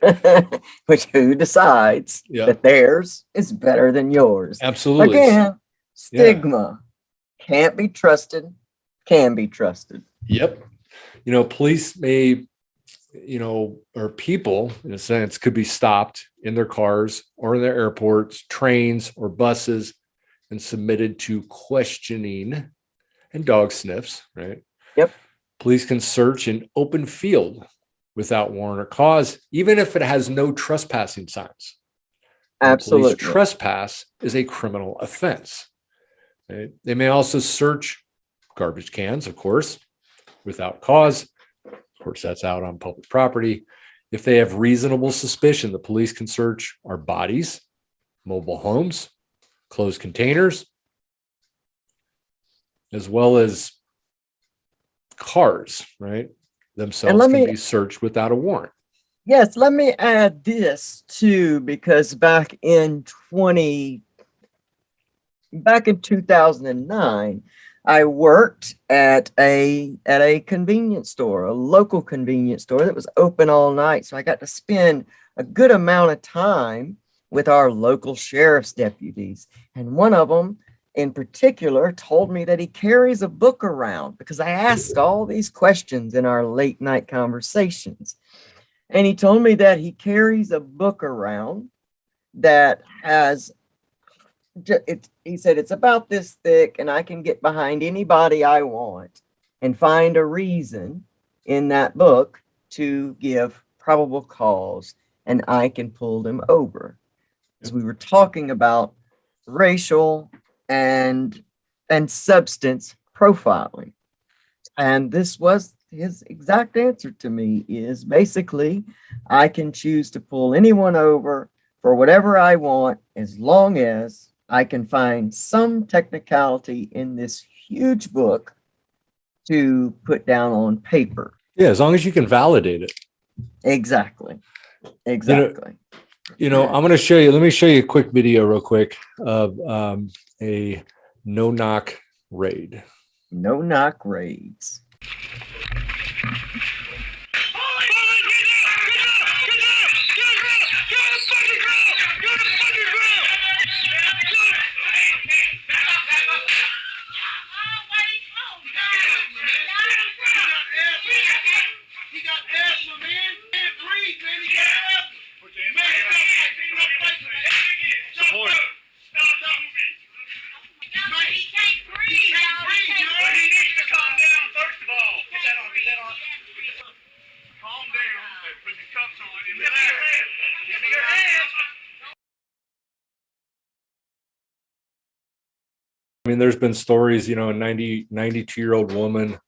Which who decides Yeah. that theirs is better than yours? Absolutely. Again, stigma. Can't be trusted, can be trusted. Yep. Police may, or people in a sense could be stopped in their cars or in their airports, trains, or buses and submitted to questioning and dog sniffs, right? Yep. Police can search an open field without warrant or cause, even if it has no trespassing signs. Absolutely. Police trespass is a criminal offense. Right? They may also search garbage cans, of course, without cause. Of course, that's out on public property. If they have reasonable suspicion, the police can search our bodies, mobile homes, closed containers, as well as cars, right? Themselves can be searched without a warrant. Yes, let me add this too, because back in 2009, I worked at a convenience store, a local convenience store that was open all night. So I got to spend a good amount of time with our local sheriff's deputies. And one of them in particular told me that he carries a book around because I asked all these questions in our late night conversations. And he told me that he carries a book around that has, he said, it's about this thick and I can get behind anybody I want and find a reason in that book to give probable cause and I can pull them over. As we were talking about racial and substance profiling. And this was his exact answer to me is basically, I can choose to pull anyone over for whatever I want, as long as I can find some technicality in this huge book to put down on paper. Yeah, as long as you can validate it. Exactly. Exactly. I'm going to show you, let me show you a quick video real quick of a no-knock raid. No-knock raids. I mean, there's been stories, a 92-year-old woman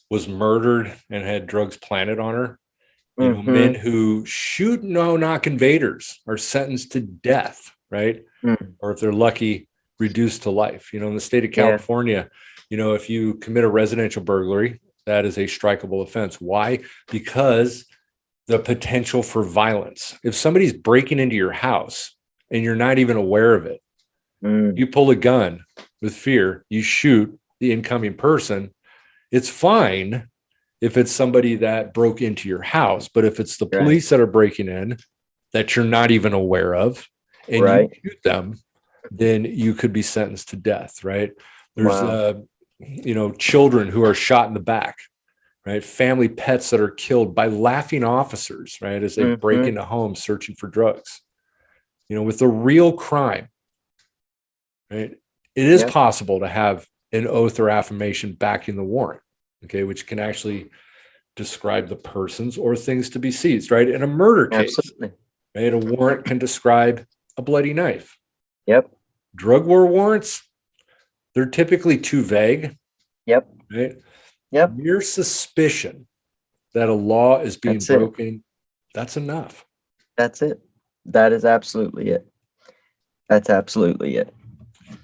was murdered and had drugs planted on her. Men who shoot no-knock invaders are sentenced to death, right? Or if they're lucky, reduced to life. In the state of California, if you commit a residential burglary, that is a strikeable offense. Why? Because the potential for violence. If somebody's breaking into your house and you're not even aware of it, you pull a gun with fear, you shoot the incoming person, it's fine if it's somebody that broke into your house. But if it's the Right. police that are breaking in that you're not even aware of and Right. you shoot them, then you could be sentenced to death, right? There's, Wow. children who are shot in the back, right? Family pets that are killed by laughing officers, right? As they break Mhm. into homes searching for drugs, with a real crime, right? It is Yeah. possible to have an oath or affirmation backing the warrant, okay, which can actually describe the persons or things to be seized, right? In a murder case, Absolutely. right? A warrant can describe a bloody knife. Yep. Drug war warrants, they're typically too vague, Yep. right? Yep. Mere suspicion that a law is being That's it. broken, that's enough. That's it. That is absolutely it. That's absolutely it.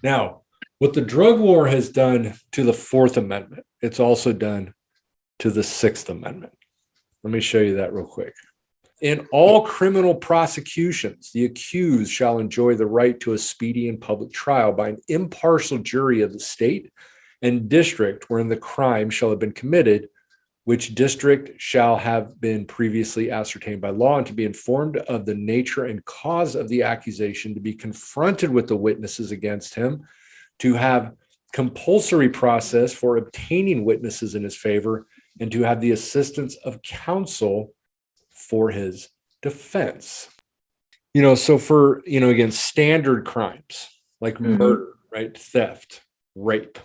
Now, what the drug war has done to the Fourth Amendment, it's also done to the Sixth Amendment. Let me show you that real quick. In all criminal prosecutions, the accused shall enjoy the right to a speedy and public trial by an impartial jury of the state and district wherein the crime shall have been committed, which district shall have been previously ascertained by law, and to be informed of the nature and cause of the accusation, to be confronted with the witnesses against him, to have compulsory process for obtaining witnesses in his favor, and to have the assistance of counsel for his defense. So for, again, standard crimes like murder, right? Theft, rape.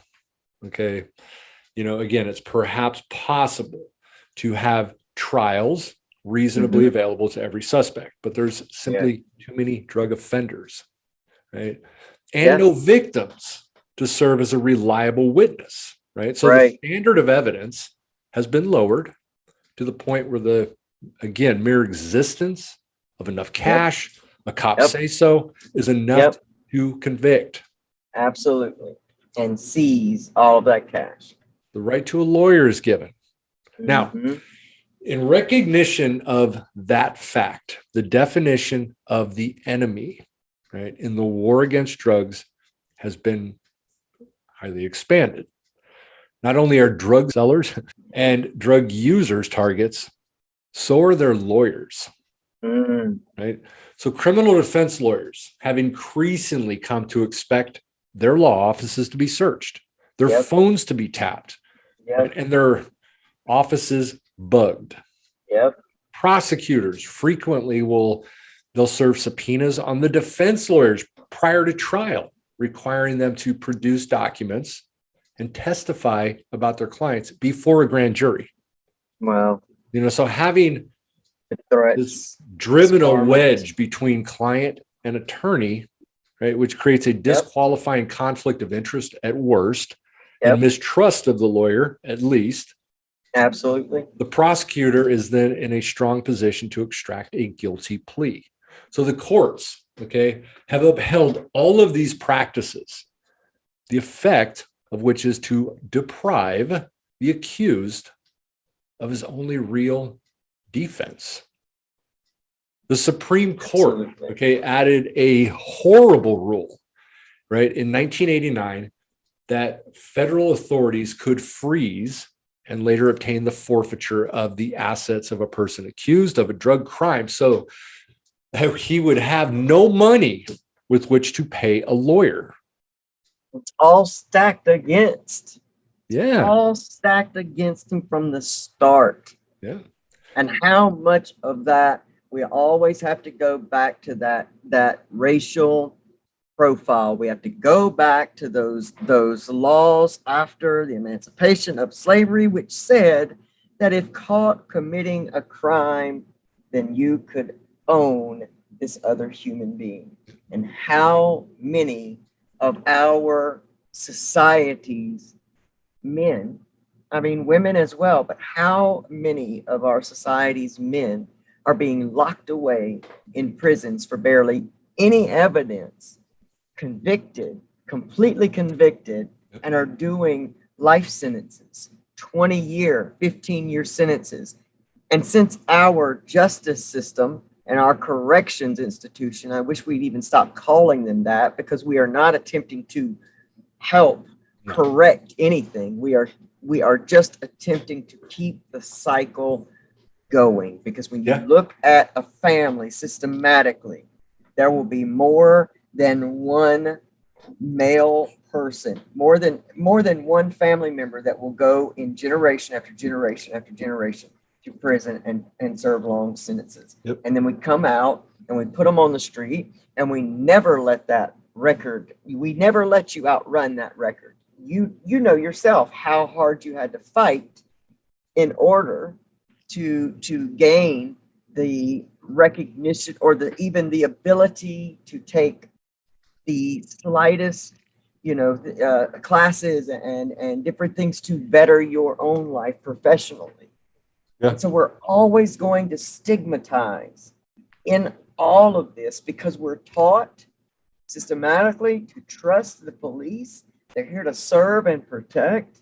Okay. Again, it's perhaps possible to have trials reasonably available to every suspect, but there's simply too many drug offenders, right? And no victims to serve as a reliable witness, right? So the standard of evidence has been lowered to the point where mere existence of enough cash, a cop say so, is enough to convict. Absolutely. And seize all of that cash. The right to a lawyer is given. Now, in recognition of that fact, the definition of the enemy, right, in the war against drugs has been highly expanded. Not only are drug sellers and drug users targets, so are their lawyers, right? So criminal defense lawyers have increasingly come to expect their law offices to be searched, their phones to be tapped, right? And their offices bugged. Prosecutors frequently they'll serve subpoenas on the defense lawyers prior to trial, requiring them to produce documents and testify about their clients before a grand jury. Wow. So having this driven a wedge between client and attorney, right, which creates a disqualifying conflict of interest at worst and mistrust of the lawyer at least. Absolutely. The prosecutor is then in a strong position to extract a guilty plea. So the courts, have upheld all of these practices, the effect of which is to deprive the accused of his only real defense. The Supreme Court, added a horrible rule, right, in 1989 that federal authorities could freeze and later obtain the forfeiture of the assets of a person accused of a drug crime, so that he would have no money with which to pay a lawyer. It's all stacked against. Yeah. All stacked against him from the start. Yeah. And how much of that we always have to go back to that racial profile. We have to go back to those laws after the emancipation of slavery, which said that if caught committing a crime, then you could own this other human being. And how many of our society's men, I mean women as well, but how many of our society's men are being locked away in prisons for barely any evidence, convicted, completely convicted, and are doing life sentences, 20-year, 15-year sentences. And since our justice system and our corrections institution, I wish we'd even stop calling them that, because we are not attempting to help correct anything. We are we are just attempting to keep the cycle going, because when you look at a family systematically, there will be more than one male person, more than one family member that will go in generation after generation after generation to prison and serve long sentences. And then we come out and we put them on the street, and we never let that record, we never let you outrun that record. You know yourself how hard you had to fight in order to gain the recognition or even the ability to take the slightest, classes and different things to better your own life professionally. And so we're always going to stigmatize in all of this, because we're taught systematically to trust the police. They're here to serve and protect.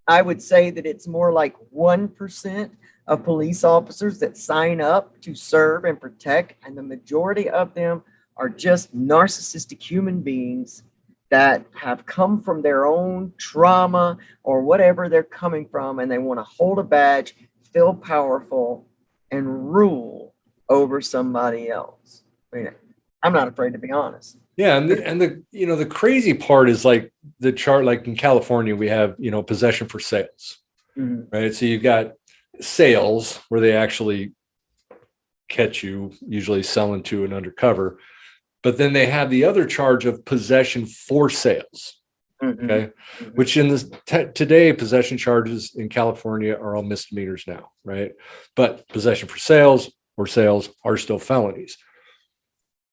I would say that it's more like 1% of police officers that sign up to serve and protect, and the majority of them are just narcissistic human beings that have come from their own trauma or whatever they're coming from, and they want to hold a badge, feel powerful, and rule over somebody else. I mean, I'm not afraid to be honest. Yeah, and the crazy part is like the chart, like in California, we have, possession for sales, right? So you've got sales where they actually catch you, usually selling to an undercover, but then they have the other charge of possession for sales, okay? Which in this today, possession charges in California are all misdemeanors now, right? But possession for sales or sales are still felonies.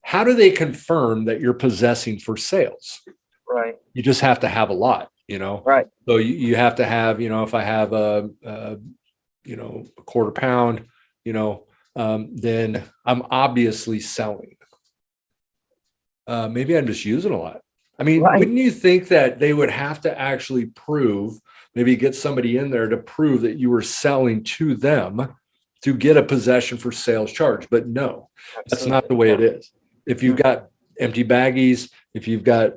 How do they confirm that you're possessing for sales? Right. You just have to have a lot, Right. So you have to have, if I have a quarter pound, then I'm obviously selling. Maybe I'm just using a lot. I mean, wouldn't you think that they would have to actually prove, maybe get somebody in there to prove that you were selling to them to get a possession for sales charge? But no, that's not the way it is. If you've got empty baggies, if you've got,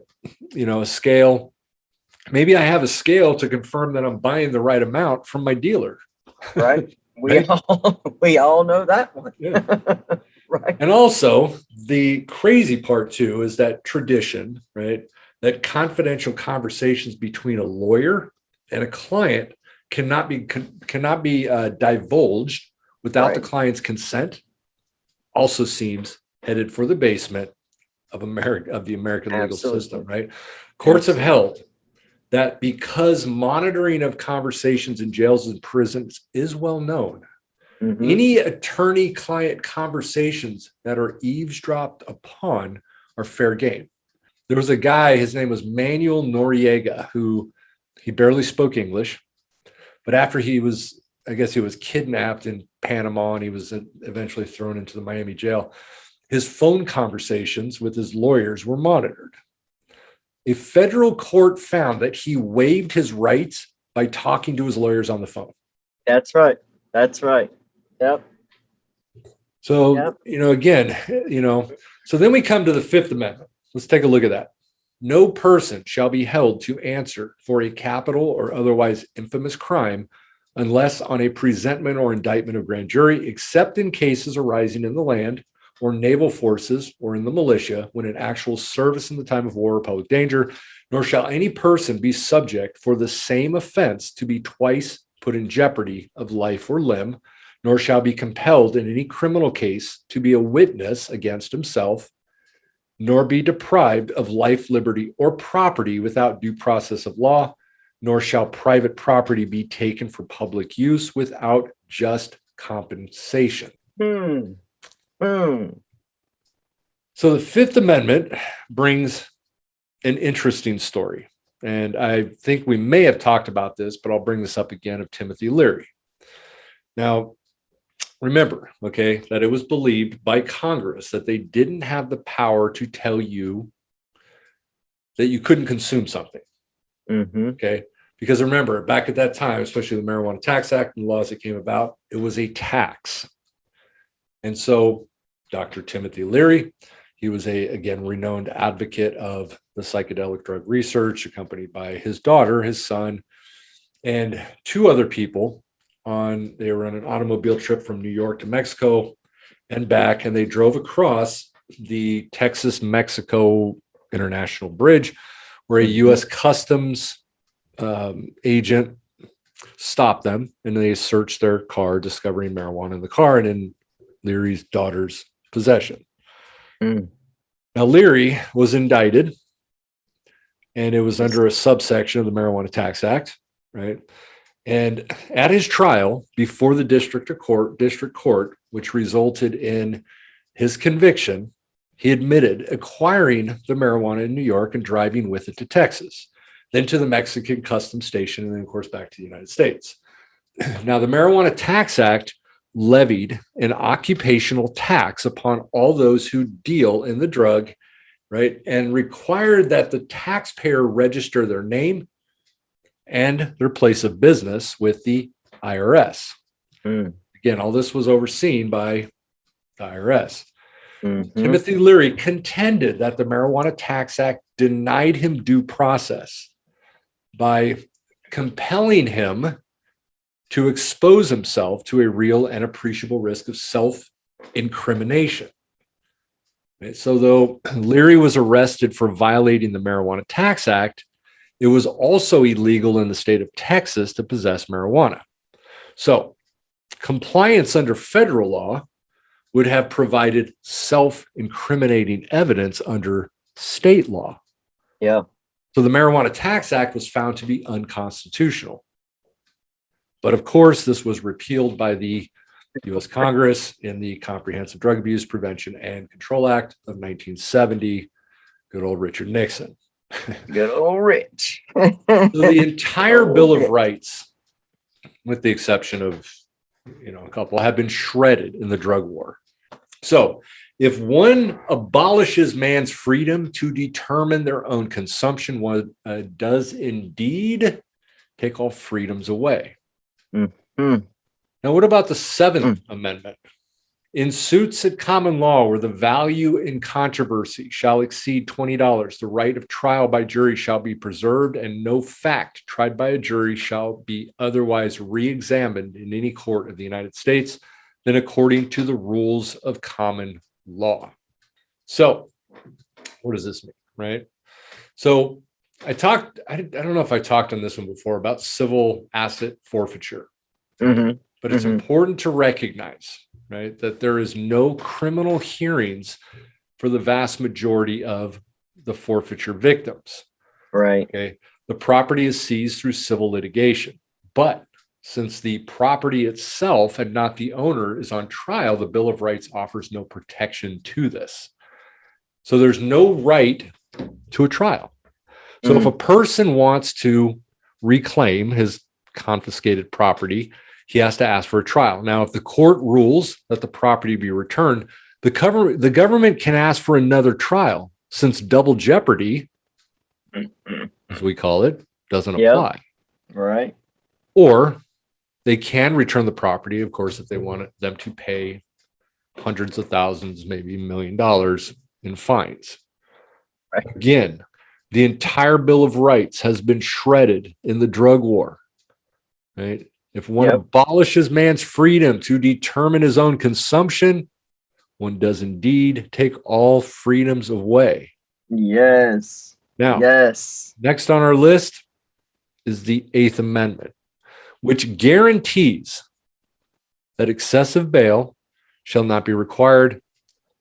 a scale, maybe I have a scale to confirm that I'm buying the right amount from my dealer. Right. We all know that one. Yeah. Right. And also the crazy part too is that tradition, right? That confidential conversations between a lawyer and a client cannot be divulged without the client's consent. Also seems headed for the basement of the American legal system, right? Courts have held that because monitoring of conversations in jails and prisons is well known, any attorney-client conversations that are eavesdropped upon are fair game. There was a guy, his name was Manuel Noriega, who he barely spoke English, but after he was kidnapped in Panama and he was eventually thrown into the Miami jail, his phone conversations with his lawyers were monitored. A federal court found that he waived his rights by talking to his lawyers on the phone. That's right. That's right. Yep. So, again, so then we come to the Fifth Amendment. Let's take a look at that. No person shall be held to answer for a capital or otherwise infamous crime unless on a presentment or indictment of grand jury, except in cases arising in the land or naval forces or in the militia when in actual service in the time of war or public danger, nor shall any person be subject for the same offense to be twice put in jeopardy of life or limb, nor shall be compelled in any criminal case to be a witness against himself, nor be deprived of life, liberty, or property without due process of law, nor shall private property be taken for public use without just compensation. So the Fifth Amendment brings an interesting story. And I think we may have talked about this, but I'll bring this up again of Timothy Leary. Now, remember, that it was believed by Congress that they didn't have the power to tell you that you couldn't consume something. Because remember, back at that time, especially the Marijuana Tax Act and the laws that came about, it was a tax. And so Dr. Timothy Leary, he was again, renowned advocate of the psychedelic drug research, accompanied by his daughter, his son, and two other people they were on an automobile trip from New York to Mexico and back, and they drove across the Texas-Mexico International Bridge, where a U.S. Customs agent stopped them, and they searched their car, discovering marijuana in the car and in Leary's daughter's possession. Now, Leary was indicted, and it was under a subsection of the Marijuana Tax Act, right? And at his trial before the district court, which resulted in his conviction, he admitted acquiring the marijuana in New York and driving with it to Texas, then to the Mexican customs station, and then, of course, back to the United States. Now, the Marijuana Tax Act levied an occupational tax upon all those who deal in the drug, right, and required that the taxpayer register their name and their place of business with the IRS. Again, all this was overseen by the IRS. Timothy Leary contended that the Marijuana Tax Act denied him due process by compelling him to expose himself to a real and appreciable risk of self-incrimination. Right? So though Leary was arrested for violating the Marijuana Tax Act, it was also illegal in the state of Texas to possess marijuana. So compliance under federal law would have provided self-incriminating evidence under state law. Yeah. So the Marijuana Tax Act was found to be unconstitutional. But of course, this was repealed by the U.S. Congress in the Comprehensive Drug Abuse Prevention and Control Act of 1970. Good old Richard Nixon. Good old Rich. So the entire Bill of Rights, with the exception of a couple, have been shredded in the drug war. So if one abolishes man's freedom to determine their own consumption, one does indeed take all freedoms away. Now, what about the Seventh Amendment? In suits at common law where the value in controversy shall exceed $20, the right of trial by jury shall be preserved, and no fact tried by a jury shall be otherwise re-examined in any court of the United States than according to the rules of common law. So what does this mean, right? So I don't know if I talked on this one before about civil asset forfeiture, but it's important to recognize, right, that there is no criminal hearings for the vast majority of the forfeiture victims. Right. Okay. The property is seized through civil litigation, but since the property itself and not the owner is on trial, the Bill of Rights offers no protection to this. So there's no right to a trial. So if a person wants to reclaim his confiscated property, he has to ask for a trial. Now, if the court rules that the property be returned, the government can ask for another trial, since double jeopardy, as we call it, doesn't apply. Right. Or they can return the property, of course, if they want them to pay hundreds of thousands, maybe $1 million in fines. Right. Again, the entire Bill of Rights has been shredded in the drug war. Right? If one abolishes man's freedom to determine his own consumption, one does indeed take all freedoms away. Yes. Now, next on our list is the Eighth Amendment, which guarantees that excessive bail shall not be required,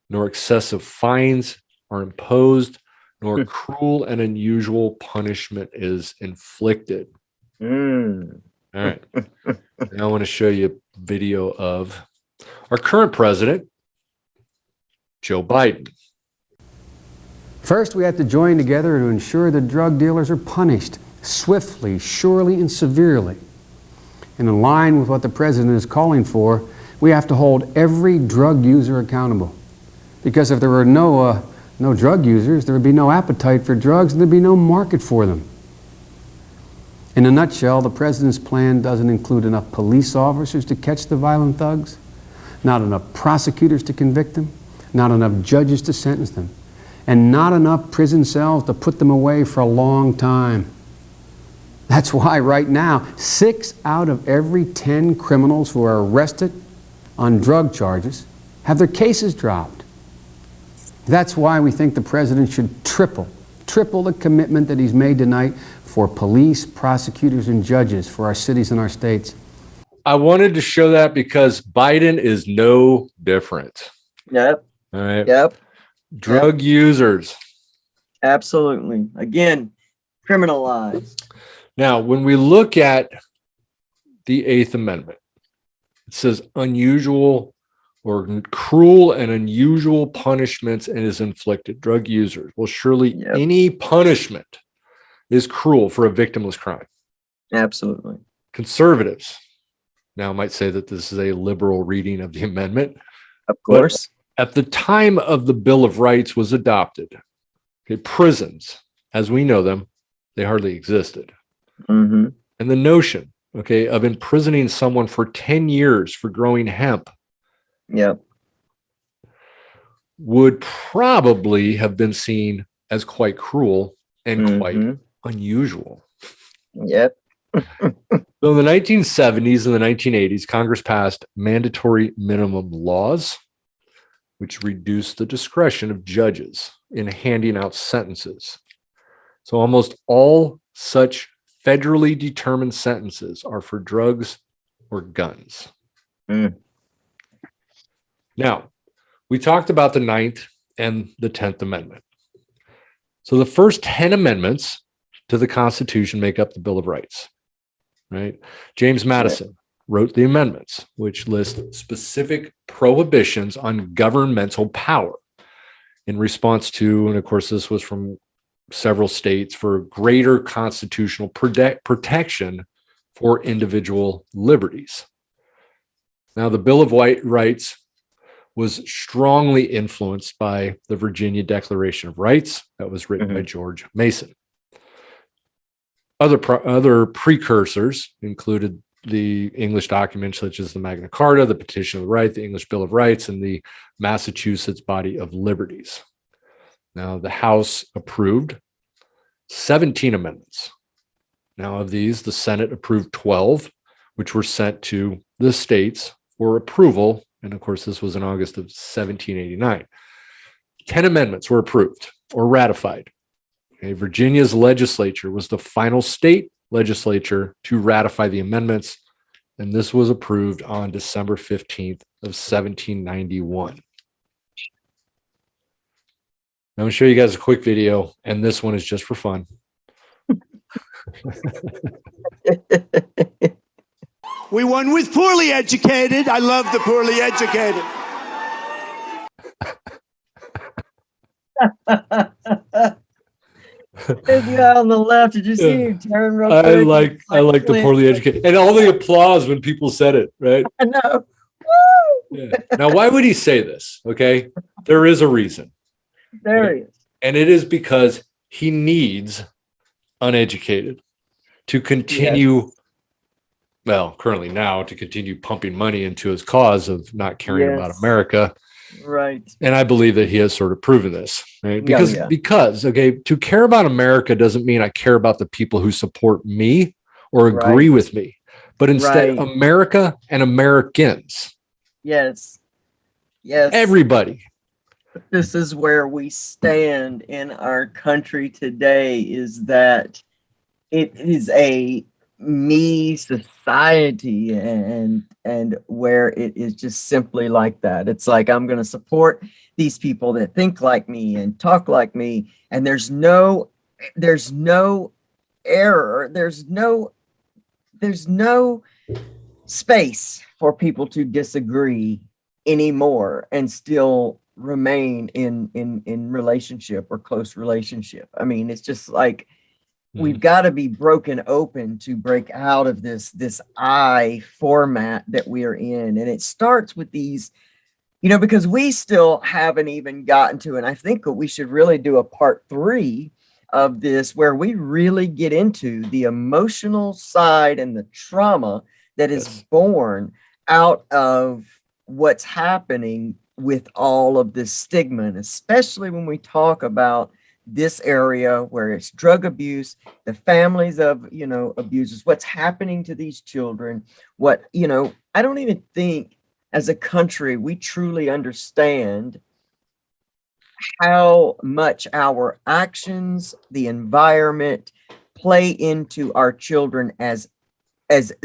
nor excessive fines are imposed, nor cruel and unusual punishment is inflicted. All right. Now I want to show you a video of our current president, Joe Biden. First, we have to join together to ensure that drug dealers are punished swiftly, surely, and severely. And in line with what the president is calling for, we have to hold every drug user accountable. Because if there were no drug users, there would be no appetite for drugs and there'd be no market for them. In a nutshell, the president's plan doesn't include enough police officers to catch the violent thugs, not enough prosecutors to convict them, not enough judges to sentence them, and not enough prison cells to put them away for a long time. That's why right now, 6 out of every 10 criminals who are arrested on drug charges have their cases dropped. That's why we think the president should triple the commitment that he's made tonight for police, prosecutors, and judges for our cities and our states. I wanted to show that because Biden is no different. Yep. All right. Yep. Drug users. Absolutely. Again, criminalized. Now, when we look at the Eighth Amendment, it says unusual or cruel and unusual punishments and is inflicted. Drug users. Well, surely any punishment is cruel for a victimless crime. Absolutely. Conservatives now might say that this is a liberal reading of the amendment. Of course. But at the time of the Bill of Rights was adopted, okay, prisons, as we know them, they hardly existed. Mm-hmm. And the notion, okay, of imprisoning someone for 10 years for growing hemp would probably have been seen as quite cruel and quite unusual. Yep. So in the 1970s and the 1980s, Congress passed mandatory minimum laws, which reduced the discretion of judges in handing out sentences. So almost all such federally determined sentences are for drugs or guns. Now, we talked about the 9th and the 10th Amendment. So the first 10 amendments to the Constitution make up the Bill of Rights, right? James Madison wrote the amendments, which list specific prohibitions on governmental power in response to, and of course, this was from several states, for greater constitutional protection for individual liberties. Now, the Bill of Rights was strongly influenced by the Virginia Declaration of Rights that was written by George Mason. Other precursors included the English documents such as the Magna Carta, the Petition of the Right, the English Bill of Rights, and the Massachusetts Body of Liberties. Now, the House approved 17 amendments. Now, of these, the Senate approved 12, which were sent to the states for approval. And of course, this was in August of 1789. 10 amendments were approved or ratified. Okay, Virginia's legislature was the final state legislature to ratify the amendments, and this was approved on December 15th of 1791. I'm going to show you guys a quick video, and this one is just for fun. We won with poorly educated. I love the poorly educated. There's the guy on the left. Did you see him turn real quick? I like the poorly educated, and all the applause when people said it, right? I know. Yeah. Now, why would he say this? Okay, there is a reason. There he is. And it is because he needs uneducated to continue, well, currently now, to continue pumping money into his cause of not caring about America. Right. And I believe that he has sort of proven this, right? Because, okay, to care about America doesn't mean I care about the people who support me or agree with me, but instead America and Americans. Yes. Yes. Everybody. This is where we stand in our country today, is that it is a me society, and where it is just simply like that. It's like, I'm going to support these people that think like me and talk like me, and there's no error, there's no space for people to disagree anymore and still remain in relationship or close relationship. I mean, it's just like we've got to be broken open to break out of this I format that we are in. And it starts with these, because we still haven't even gotten to, and I think that we should really do a part 3 of this, where we really get into the emotional side and the trauma that is born out of what's happening with all of this stigma, and especially when we talk about this area where it's drug abuse, the families of, abusers, what's happening to these children, I don't even think as a country we truly understand how much our actions, the environment play into our children as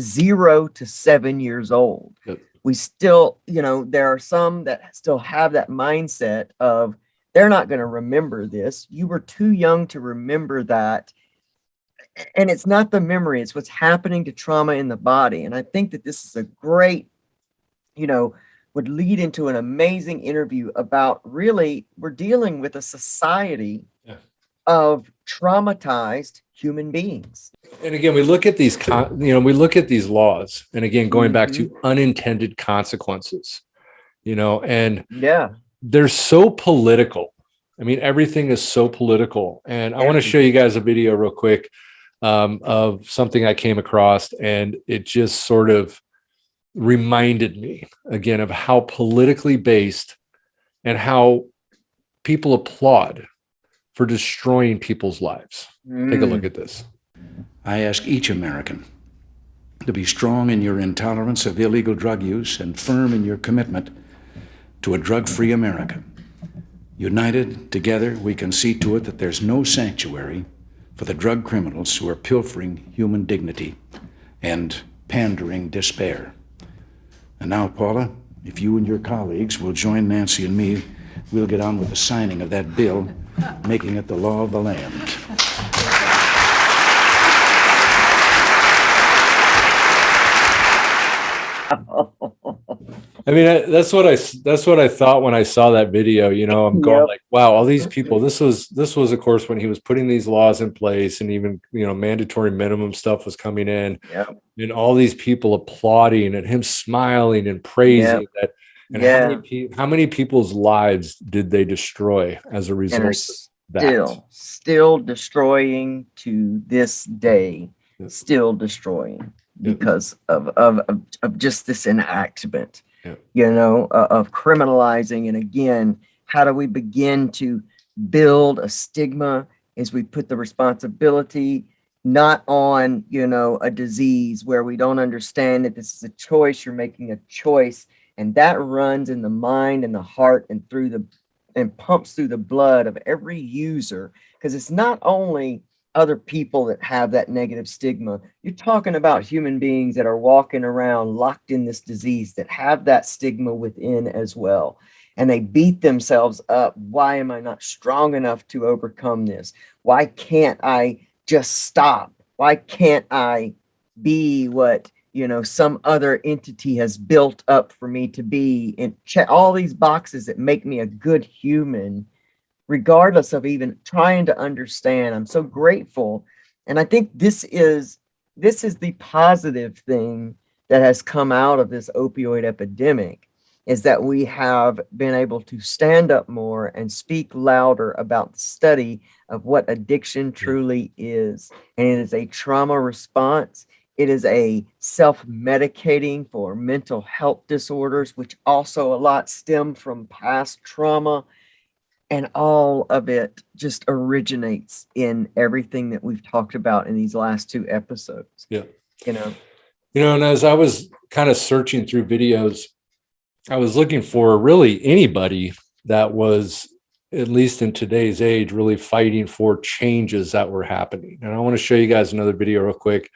0 to 7 years old. Yep. We still, there are some that still have that mindset of they're not going to remember this. You were too young to remember that. And it's not the memory, it's what's happening to trauma in the body. And I think that this is a great, would lead into an amazing interview about really, we're dealing with a society of traumatized human beings. And again, we look at these, we look at these laws, and again, going back to unintended consequences, and they're so political. I mean, everything is so political. And I want to show you guys a video real quick of something I came across, and it just sort of reminded me again of how politically based and how people applaud for destroying people's lives. Take a look at this. I ask each American to be strong in your intolerance of illegal drug use and firm in your commitment to a drug-free America. United, together, we can see to it that there's no sanctuary for the drug criminals who are pilfering human dignity and pandering despair. And now, Paula, if you and your colleagues will join Nancy and me, we'll get on with the signing of that bill, making it the law of the land. I mean, that's what I thought when I saw that video. I'm going like, wow, all these people. This was, of course, when he was putting these laws in place, and even mandatory minimum stuff was coming in, and all these people applauding and him smiling and praising that. And how many people's lives did they destroy as a result of that? Still destroying to this day. Still destroying because of just this enactment. Of criminalizing. And again, how do we begin to build a stigma as we put the responsibility not on, a disease where we don't understand that this is a choice, you're making a choice, and that runs in the mind and the heart and pumps through the blood of every user, because it's not only other people that have that negative stigma. You're talking about human beings that are walking around locked in this disease that have that stigma within as well. And they beat themselves up. Why am I not strong enough to overcome this? Why can't I just stop? Why can't I be what, some other entity has built up for me to be, and check all these boxes that make me a good human, regardless of even trying to understand. I'm so grateful. And I think this is the positive thing that has come out of this opioid epidemic, is that we have been able to stand up more and speak louder about the study of what addiction truly is. And it is a trauma response. It is a self-medicating for mental health disorders, which also a lot stem from past trauma. And all of it just originates in everything that we've talked about in these last 2 episodes. And as I was kind of searching through videos, I was looking for really anybody that was, at least in today's age, really fighting for changes that were happening. And I want to show you guys another video real quick.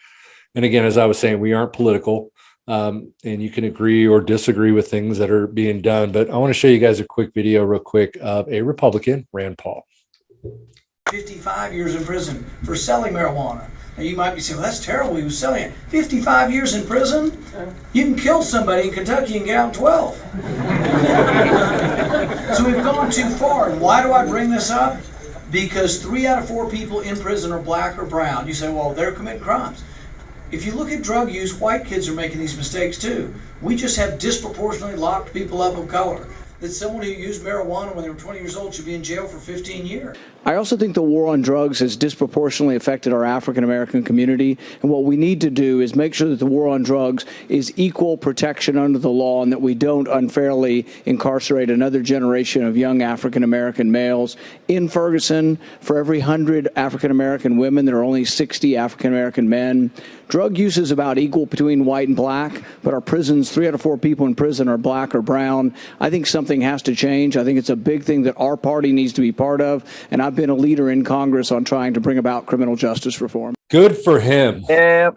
And again, as I was saying, we aren't political. And you can agree or disagree with things that are being done. But I want to show you guys a quick video real quick of a Republican, Rand Paul. 55 years in prison for selling marijuana. Now you might be saying, well, that's terrible, he was selling it. 55 years in prison? You can kill somebody in Kentucky and get out in 12. So we've gone too far. And why do I bring this up? Because 3 out of 4 people in prison are black or brown. You say, well, they're committing crimes. If you look at drug use, white kids are making these mistakes too. We just have disproportionately locked people up of color. that someone who used marijuana when they were 20 years old should be in jail for 15 years. I also think the war on drugs has disproportionately affected our African American community. And what we need to do is make sure that the war on drugs is equal protection under the law and that we don't unfairly incarcerate another generation of young African American males. In Ferguson, for every 100 African American women, there are only 60 African American men. Drug use is about equal between white and black, but our prisons, 3 out of 4 people in prison are black or brown. I think something has to change. I think it's a big thing that our party needs to be part of, and I've been a leader in Congress on trying to bring about criminal justice reform. Good for him. Yep.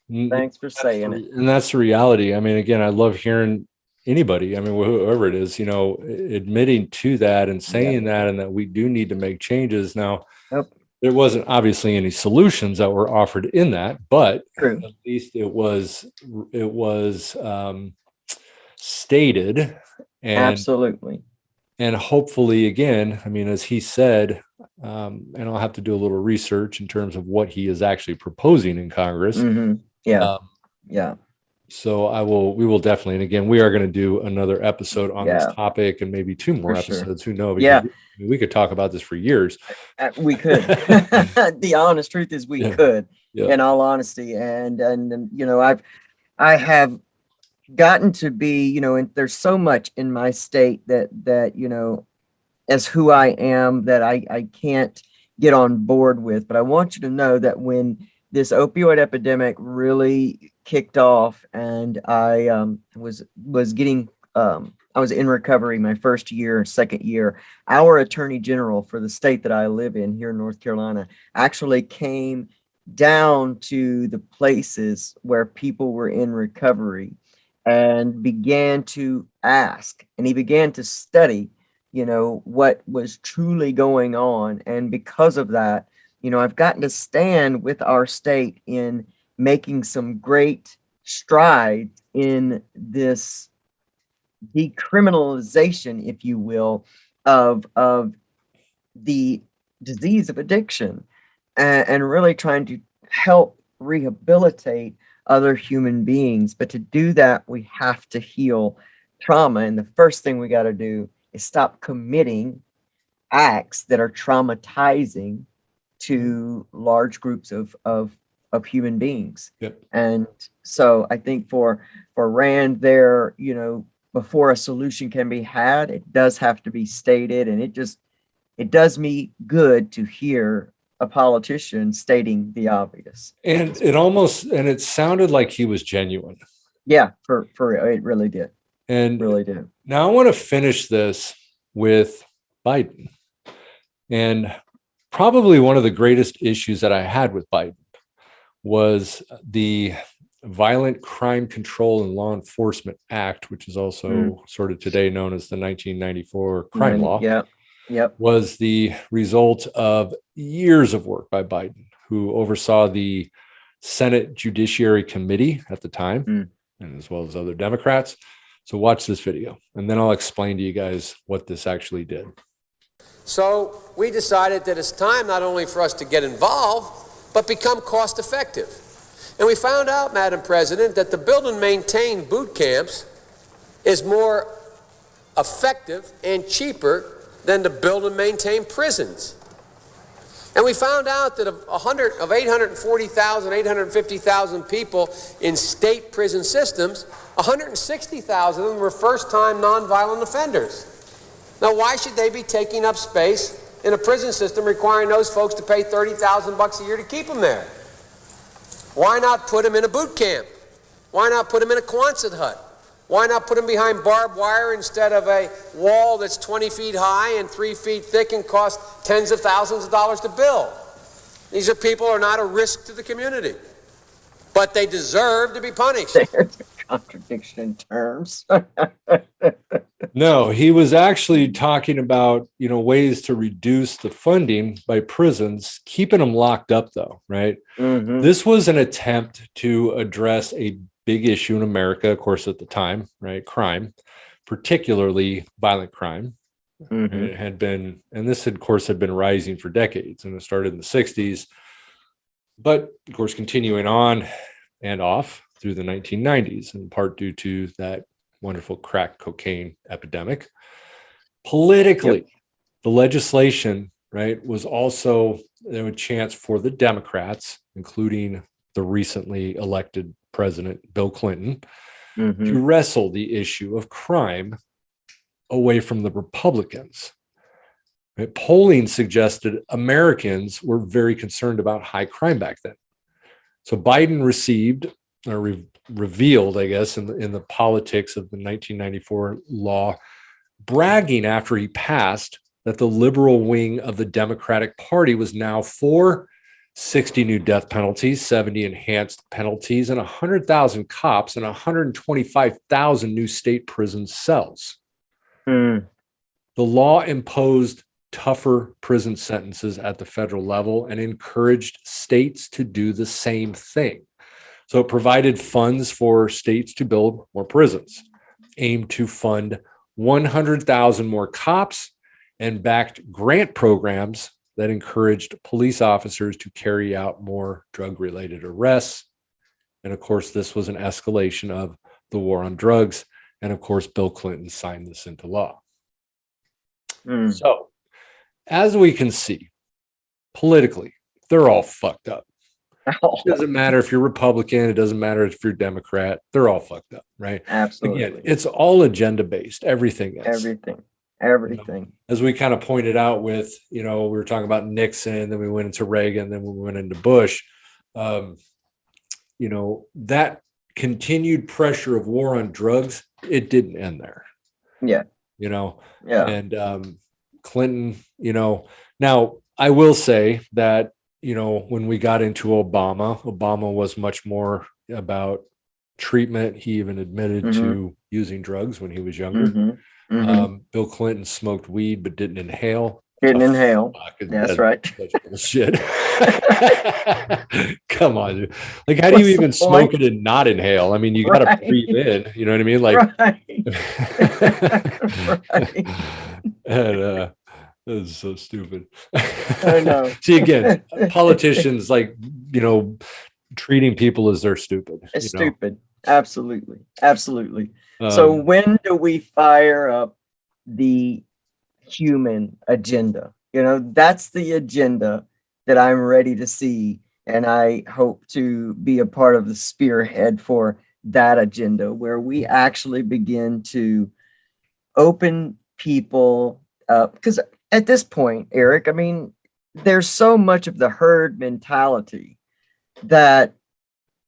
Thanks for saying it. And that's the reality. I mean, again, I love hearing anybody, I mean, whoever it is, admitting to that and saying that, and that we do need to make changes. Now, there wasn't obviously any solutions that were offered in that, but True. At least it was stated, and Absolutely. and hopefully, again, I mean, as he said, and I'll have to do a little research in terms of what he is actually proposing in Congress. Yeah. So we will definitely, and again, we are going to do another episode on this topic, and maybe 2 more For sure. episodes. Who knows? Yeah. We could talk about this for years. We could. The honest truth is we could, in all honesty. And I have gotten to be, and there's so much in my state that as who I am that I can't get on board with. But I want you to know that when this opioid epidemic really kicked off, and I was getting I was in recovery my first year, second year. Our attorney general for the state that I live in here in North Carolina actually came down to the places where people were in recovery and began to ask, and he began to study, what was truly going on. And because of that, I've gotten to stand with our state in making some great strides in this decriminalization, if you will, of the disease of addiction, and really trying to help rehabilitate other human beings. But to do that, we have to heal trauma. And the first thing we got to do is stop committing acts that are traumatizing to large groups of human beings. Yep. And so I think for Rand there, before a solution can be had, it does have to be stated. And it does me good to hear a politician stating the obvious. And it sounded like he was genuine. Yeah, for it really did. And really did. Now I want to finish this with Biden. And probably one of the greatest issues that I had with Biden was the Violent Crime Control and Law Enforcement Act, which is also sort of today known as the 1994 crime law. Yep. Was the result of years of work by Biden, who oversaw the Senate Judiciary Committee at the time, and as well as other Democrats. So watch this video, and then I'll explain to you guys what this actually did. So we decided that it's time not only for us to get involved, but become cost effective. And we found out, Madam President, that the build and maintain boot camps is more effective and cheaper than to build and maintain prisons. And we found out that of 840,000, 850,000 people in state prison systems, 160,000 of them were first-time nonviolent offenders. Now, why should they be taking up space in a prison system requiring those folks to pay $30,000 a year to keep them there? Why not put them in a boot camp? Why not put them in a Quonset hut? Why not put them behind barbed wire instead of a wall that's 20 feet high and 3 feet thick and costs tens of thousands of dollars to build? These are people who are not a risk to the community, but they deserve to be punished. There's a contradiction in terms. No, he was actually talking about, ways to reduce the funding by prisons, keeping them locked up though, right? This was an attempt to address a big issue in America, of course, at the time, right? Crime, particularly violent crime. It had been, and this, of course, had been rising for decades, and it started in the 60s, but of course, continuing on and off through the 1990s, in part due to that wonderful crack cocaine epidemic. Politically, the legislation, right, was also a chance for the Democrats, including the recently elected President Bill Clinton, to wrestle the issue of crime away from the Republicans. Right? Polling suggested Americans were very concerned about high crime back then. So Biden received or revealed, I guess, in the politics of the 1994 law, bragging after he passed that the liberal wing of the Democratic Party was now for 60 new death penalties, 70 enhanced penalties, and 100,000 cops and 125,000 new state prison cells. The law imposed tougher prison sentences at the federal level and encouraged states to do the same thing. So it provided funds for states to build more prisons, aimed to fund 100,000 more cops, and backed grant programs that encouraged police officers to carry out more drug-related arrests. And of course, this was an escalation of the war on drugs. And of course, Bill Clinton signed this into law. So, as we can see, politically, they're all fucked up. It doesn't matter if you're Republican. It doesn't matter if you're Democrat. They're all fucked up, right? Absolutely. Again, it's all agenda-based. Everything is. Everything. You know, as we kind of pointed out with, we were talking about Nixon, then we went into Reagan, then we went into Bush. That continued pressure of war on drugs, it didn't end there. And Clinton, now I will say that, when we got into Obama was much more about treatment. He even admitted to using drugs when he was younger. Bill Clinton smoked weed but didn't inhale. That's right. Shit. Come on, dude. Like, how do you even smoke it and not inhale? I mean, you got to breathe in. You know what I mean? Like, and this is so stupid. I know. See, again, politicians, treating people as they're stupid. It's stupid. Absolutely. So when do we fire up the human agenda? That's the agenda that I'm ready to see. And I hope to be a part of the spearhead for that agenda, where we actually begin to open people up. Because at this point, Eric, I mean, there's so much of the herd mentality that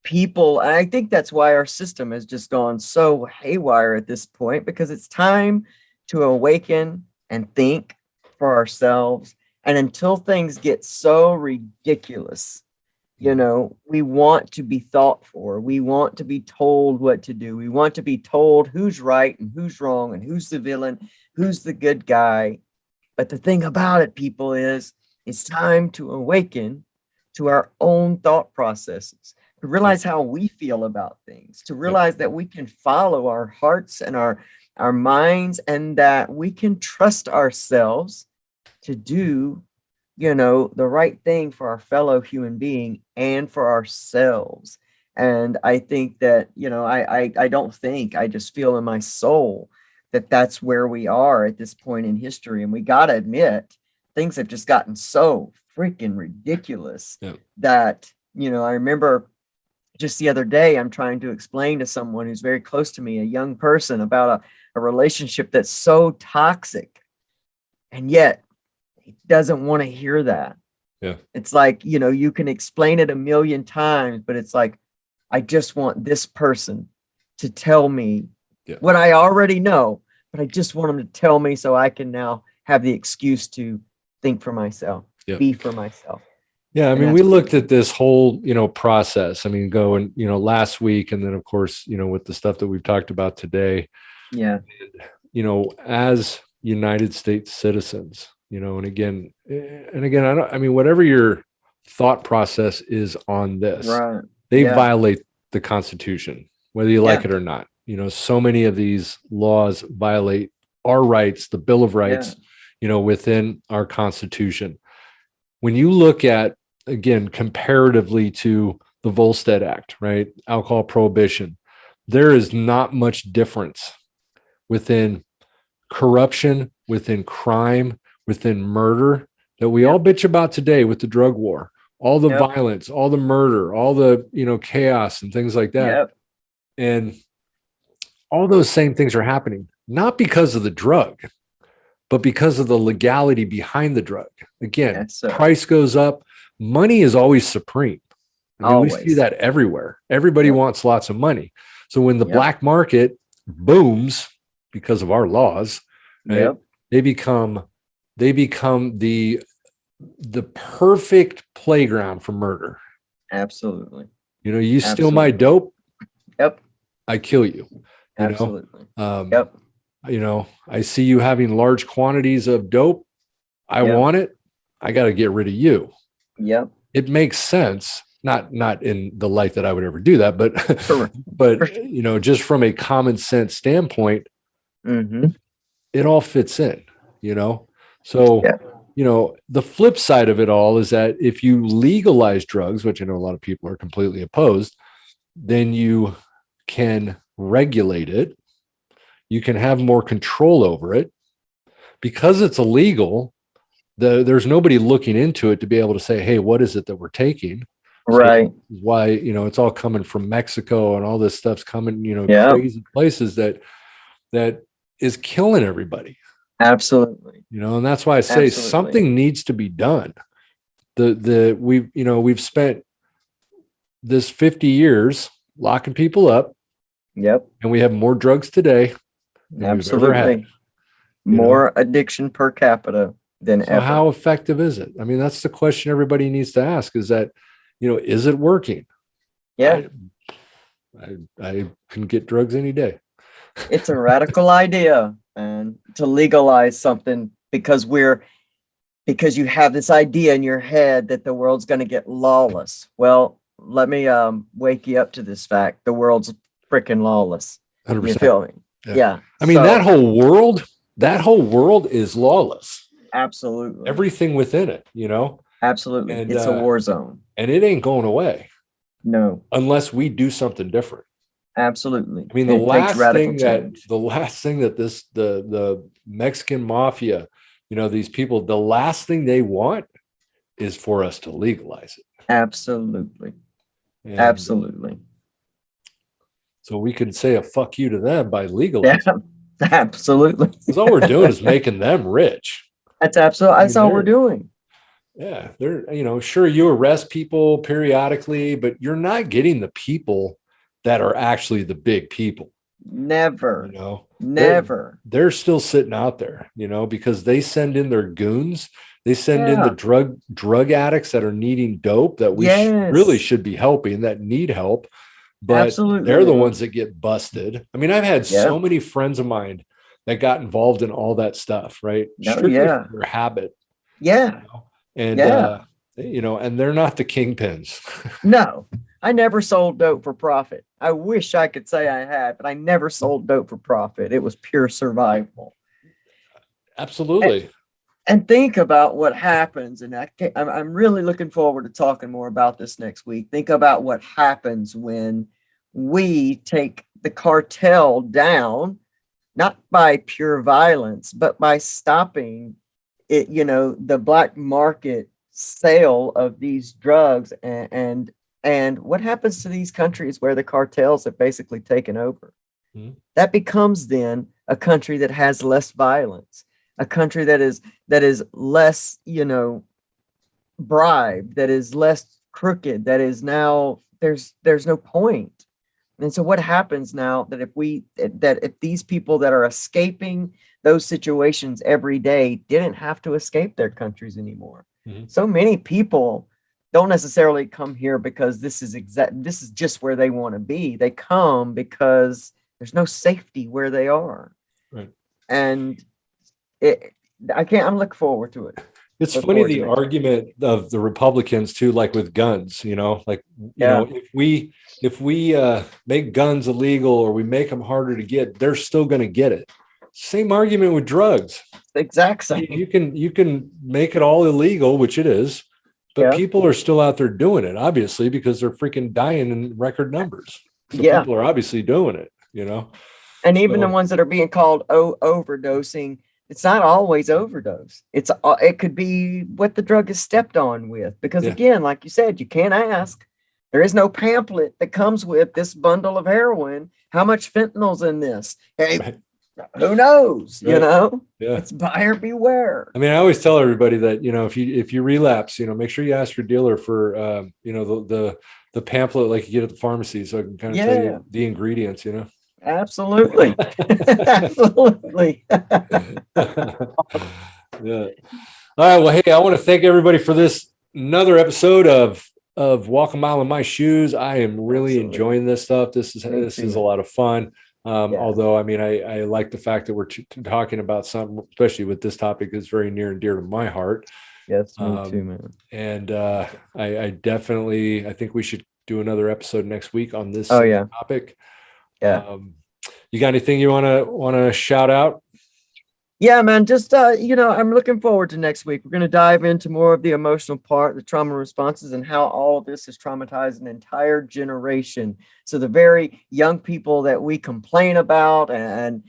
people, and I think that's why our system has just gone so haywire at this point, because it's time to awaken and think for ourselves. And until things get so ridiculous, we want to be thought for. We want to be told what to do. We want to be told who's right and who's wrong and who's the villain, who's the good guy. But the thing about it, people, is it's time to awaken to our own thought processes, to realize how we feel about things, to realize that we can follow our hearts and our minds, and that we can trust ourselves to do, the right thing for our fellow human being and for ourselves. And I think that, I don't think, I just feel in my soul that that's where we are at this point in history. And we got to admit, things have just gotten so freaking ridiculous that, I remember just the other day, I'm trying to explain to someone who's very close to me, a young person, about a relationship that's so toxic. And yet he doesn't want to hear that. It's like, you can explain it a million times, but it's like, I just want this person to tell me what I already know, but I just want them to tell me so I can now have the excuse to think for myself, be for myself. Yeah, I mean, we looked at this whole, process. I mean, going, last week, and then of course, with the stuff that we've talked about today. Yeah. And, as United States citizens, and again, whatever your thought process is on this, they violate the Constitution, whether you like it or not. So many of these laws violate our rights, the Bill of Rights, within our Constitution. When you look at, again, comparatively to the Volstead Act, right? Alcohol prohibition, there is not much difference within corruption, within crime, within murder that we all bitch about today with the drug war, all the violence, all the murder, all the, chaos and things like that. And all those same things are happening, not because of the drug, but because of the legality behind the drug. Again, price goes up. Money is always supreme. I mean, we see that everywhere. Everybody wants lots of money. So when the black market booms because of our laws, right, they become the perfect playground for murder. Absolutely. You steal my dope. Yep. I kill you. Absolutely. I see you having large quantities of dope. I want it. I got to get rid of you. Yep. It makes sense. Not in the light that I would ever do that, but just from a common sense standpoint, it all fits in, So, the flip side of it all is that if you legalize drugs, which I know a lot of people are completely opposed, then you can regulate it. You can have more control over it. Because it's illegal, there's nobody looking into it to be able to say, hey, what is it that we're taking? Right. So why, it's all coming from Mexico and all this stuff's coming, crazy places that is killing everybody. Absolutely. And that's why I say something needs to be done. We've spent this 50 years locking people up. Yep. And we have more drugs today than we've ever had. More addiction per capita than ever. How effective is it? I mean, that's the question everybody needs to ask, is that, is it working? Yeah. I can get drugs any day. It's a radical idea, and to legalize something because you have this idea in your head that the world's going to get lawless. Well, let me wake you up to this fact. The world's freaking lawless. 100%. You feel me? Yeah. I mean, that whole world is lawless. Absolutely. Everything within it, Absolutely. And, it's a war zone. And it ain't going away. No. Unless we do something different. Absolutely. I mean, the last thing that the Mexican mafia, these people, the last thing they want is for us to legalize it. Absolutely. Absolutely. So we could say a fuck you to them by legalizing. Yeah, absolutely. Because all we're doing is making them rich. That's absolutely. That's all we're doing. Yeah, they're sure you arrest people periodically, but you're not getting the people that are actually the big people. Never. Never. They're still sitting out there, because they send in their goons. They send in the drug addicts that are needing dope that we really should be helping, that need help. But they're the ones that get busted. I mean, I've had so many friends of mine that got involved in all that stuff, right? Strictly for their habit. Yeah. And and they're not the kingpins. No, I never sold dope for profit. I wish I could say I had, but I never sold dope for profit. It was pure survival. Absolutely. And think about what happens. And I'm really looking forward to talking more about this next week. Think about what happens when we take the cartel down, not by pure violence, but by stopping it, the black market sale of these drugs and what happens to these countries where the cartels have basically taken over. That becomes then a country that has less violence, a country that is less, bribed, that is less crooked, that is now there's no point. And so what happens now that if these people that are escaping those situations every day didn't have to escape their countries anymore. So many people don't necessarily come here because this is just where they want to be. They come because there's no safety where they are. Right. And I'm looking forward to it. It's funny, the argument of the Republicans too, like with guns, if we make guns illegal or we make them harder to get, they're still going to get it. Same argument with drugs. Exact same. You can make it all illegal, which it is, but people are still out there doing it, obviously, because they're freaking dying in record numbers. So people are obviously doing it, And even the So, ones that are being called overdosing, it's not always overdose. It could be what the drug is stepped on with. Because yeah. again, like you said, you can't ask. There is no pamphlet that comes with this bundle of heroin. How much fentanyl's in this? Hey, Right. who knows? You Right. know, Yeah. it's buyer beware. I mean, I always tell everybody that, if you relapse, make sure you ask your dealer for, the pamphlet like you get at the pharmacy, so I can kind of tell Yeah. you the ingredients, Absolutely. Absolutely. Yeah. All right. Well, hey, I want to thank everybody for this another episode of Walk a Mile in My Shoes. I am really Absolutely. enjoying this stuff. This is too. a lot of fun. Yeah. Although, I mean, I like the fact that we're talking about something, especially with this topic, that's very near and dear to my heart. Yes, me too, man. And I definitely, I think we should do another episode next week on this Oh, yeah. topic. Yeah. You got anything you want to shout out? Yeah, man. Just I'm looking forward to next week. We're going to dive into more of the emotional part, the trauma responses, and how all of this has traumatized an entire generation. So the very young people that we complain about and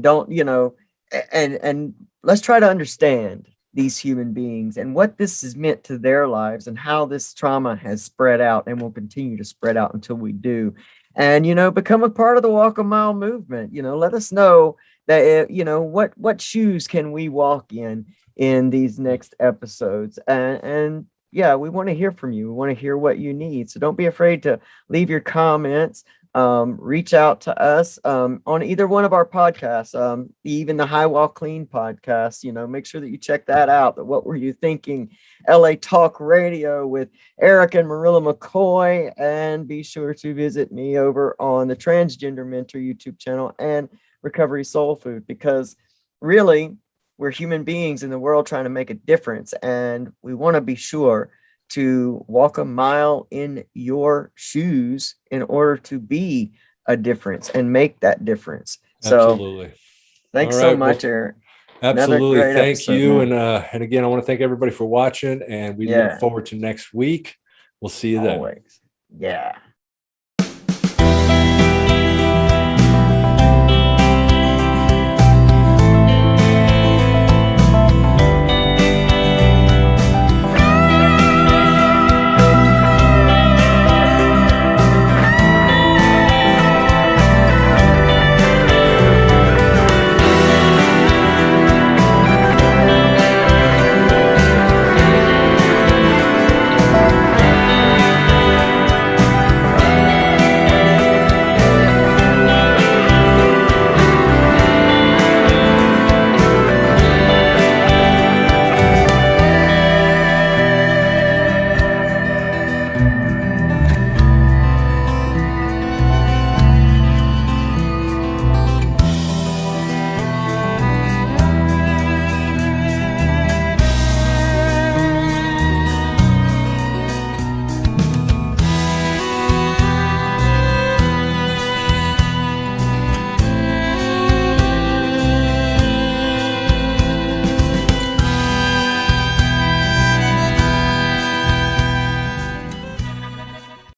don't, and let's try to understand these human beings and what this has meant to their lives and how this trauma has spread out and will continue to spread out until we do. And, become a part of the Walk a Mile movement. Let us know that, what shoes can we walk in these next episodes. And yeah, we want to hear from you. We want to hear what you need. So don't be afraid to leave your comments. Reach out to us on either one of our podcasts, even the High Wall Clean podcast. Make sure that you check that out. What Were You Thinking? LA Talk Radio with Eric and Marilla McCoy. And be sure to visit me over on the Transgender Mentor YouTube channel and Recovery Soul Food, because really we're human beings in the world trying to make a difference. And we want to be sure to walk a mile in your shoes in order to be a difference and make that difference. Absolutely. So thanks All so right, much, well, Eric. Absolutely. Another great Thank episode, you. man. And again, I want to thank everybody for watching, and we look forward to next week. We'll see you then. Always. Yeah.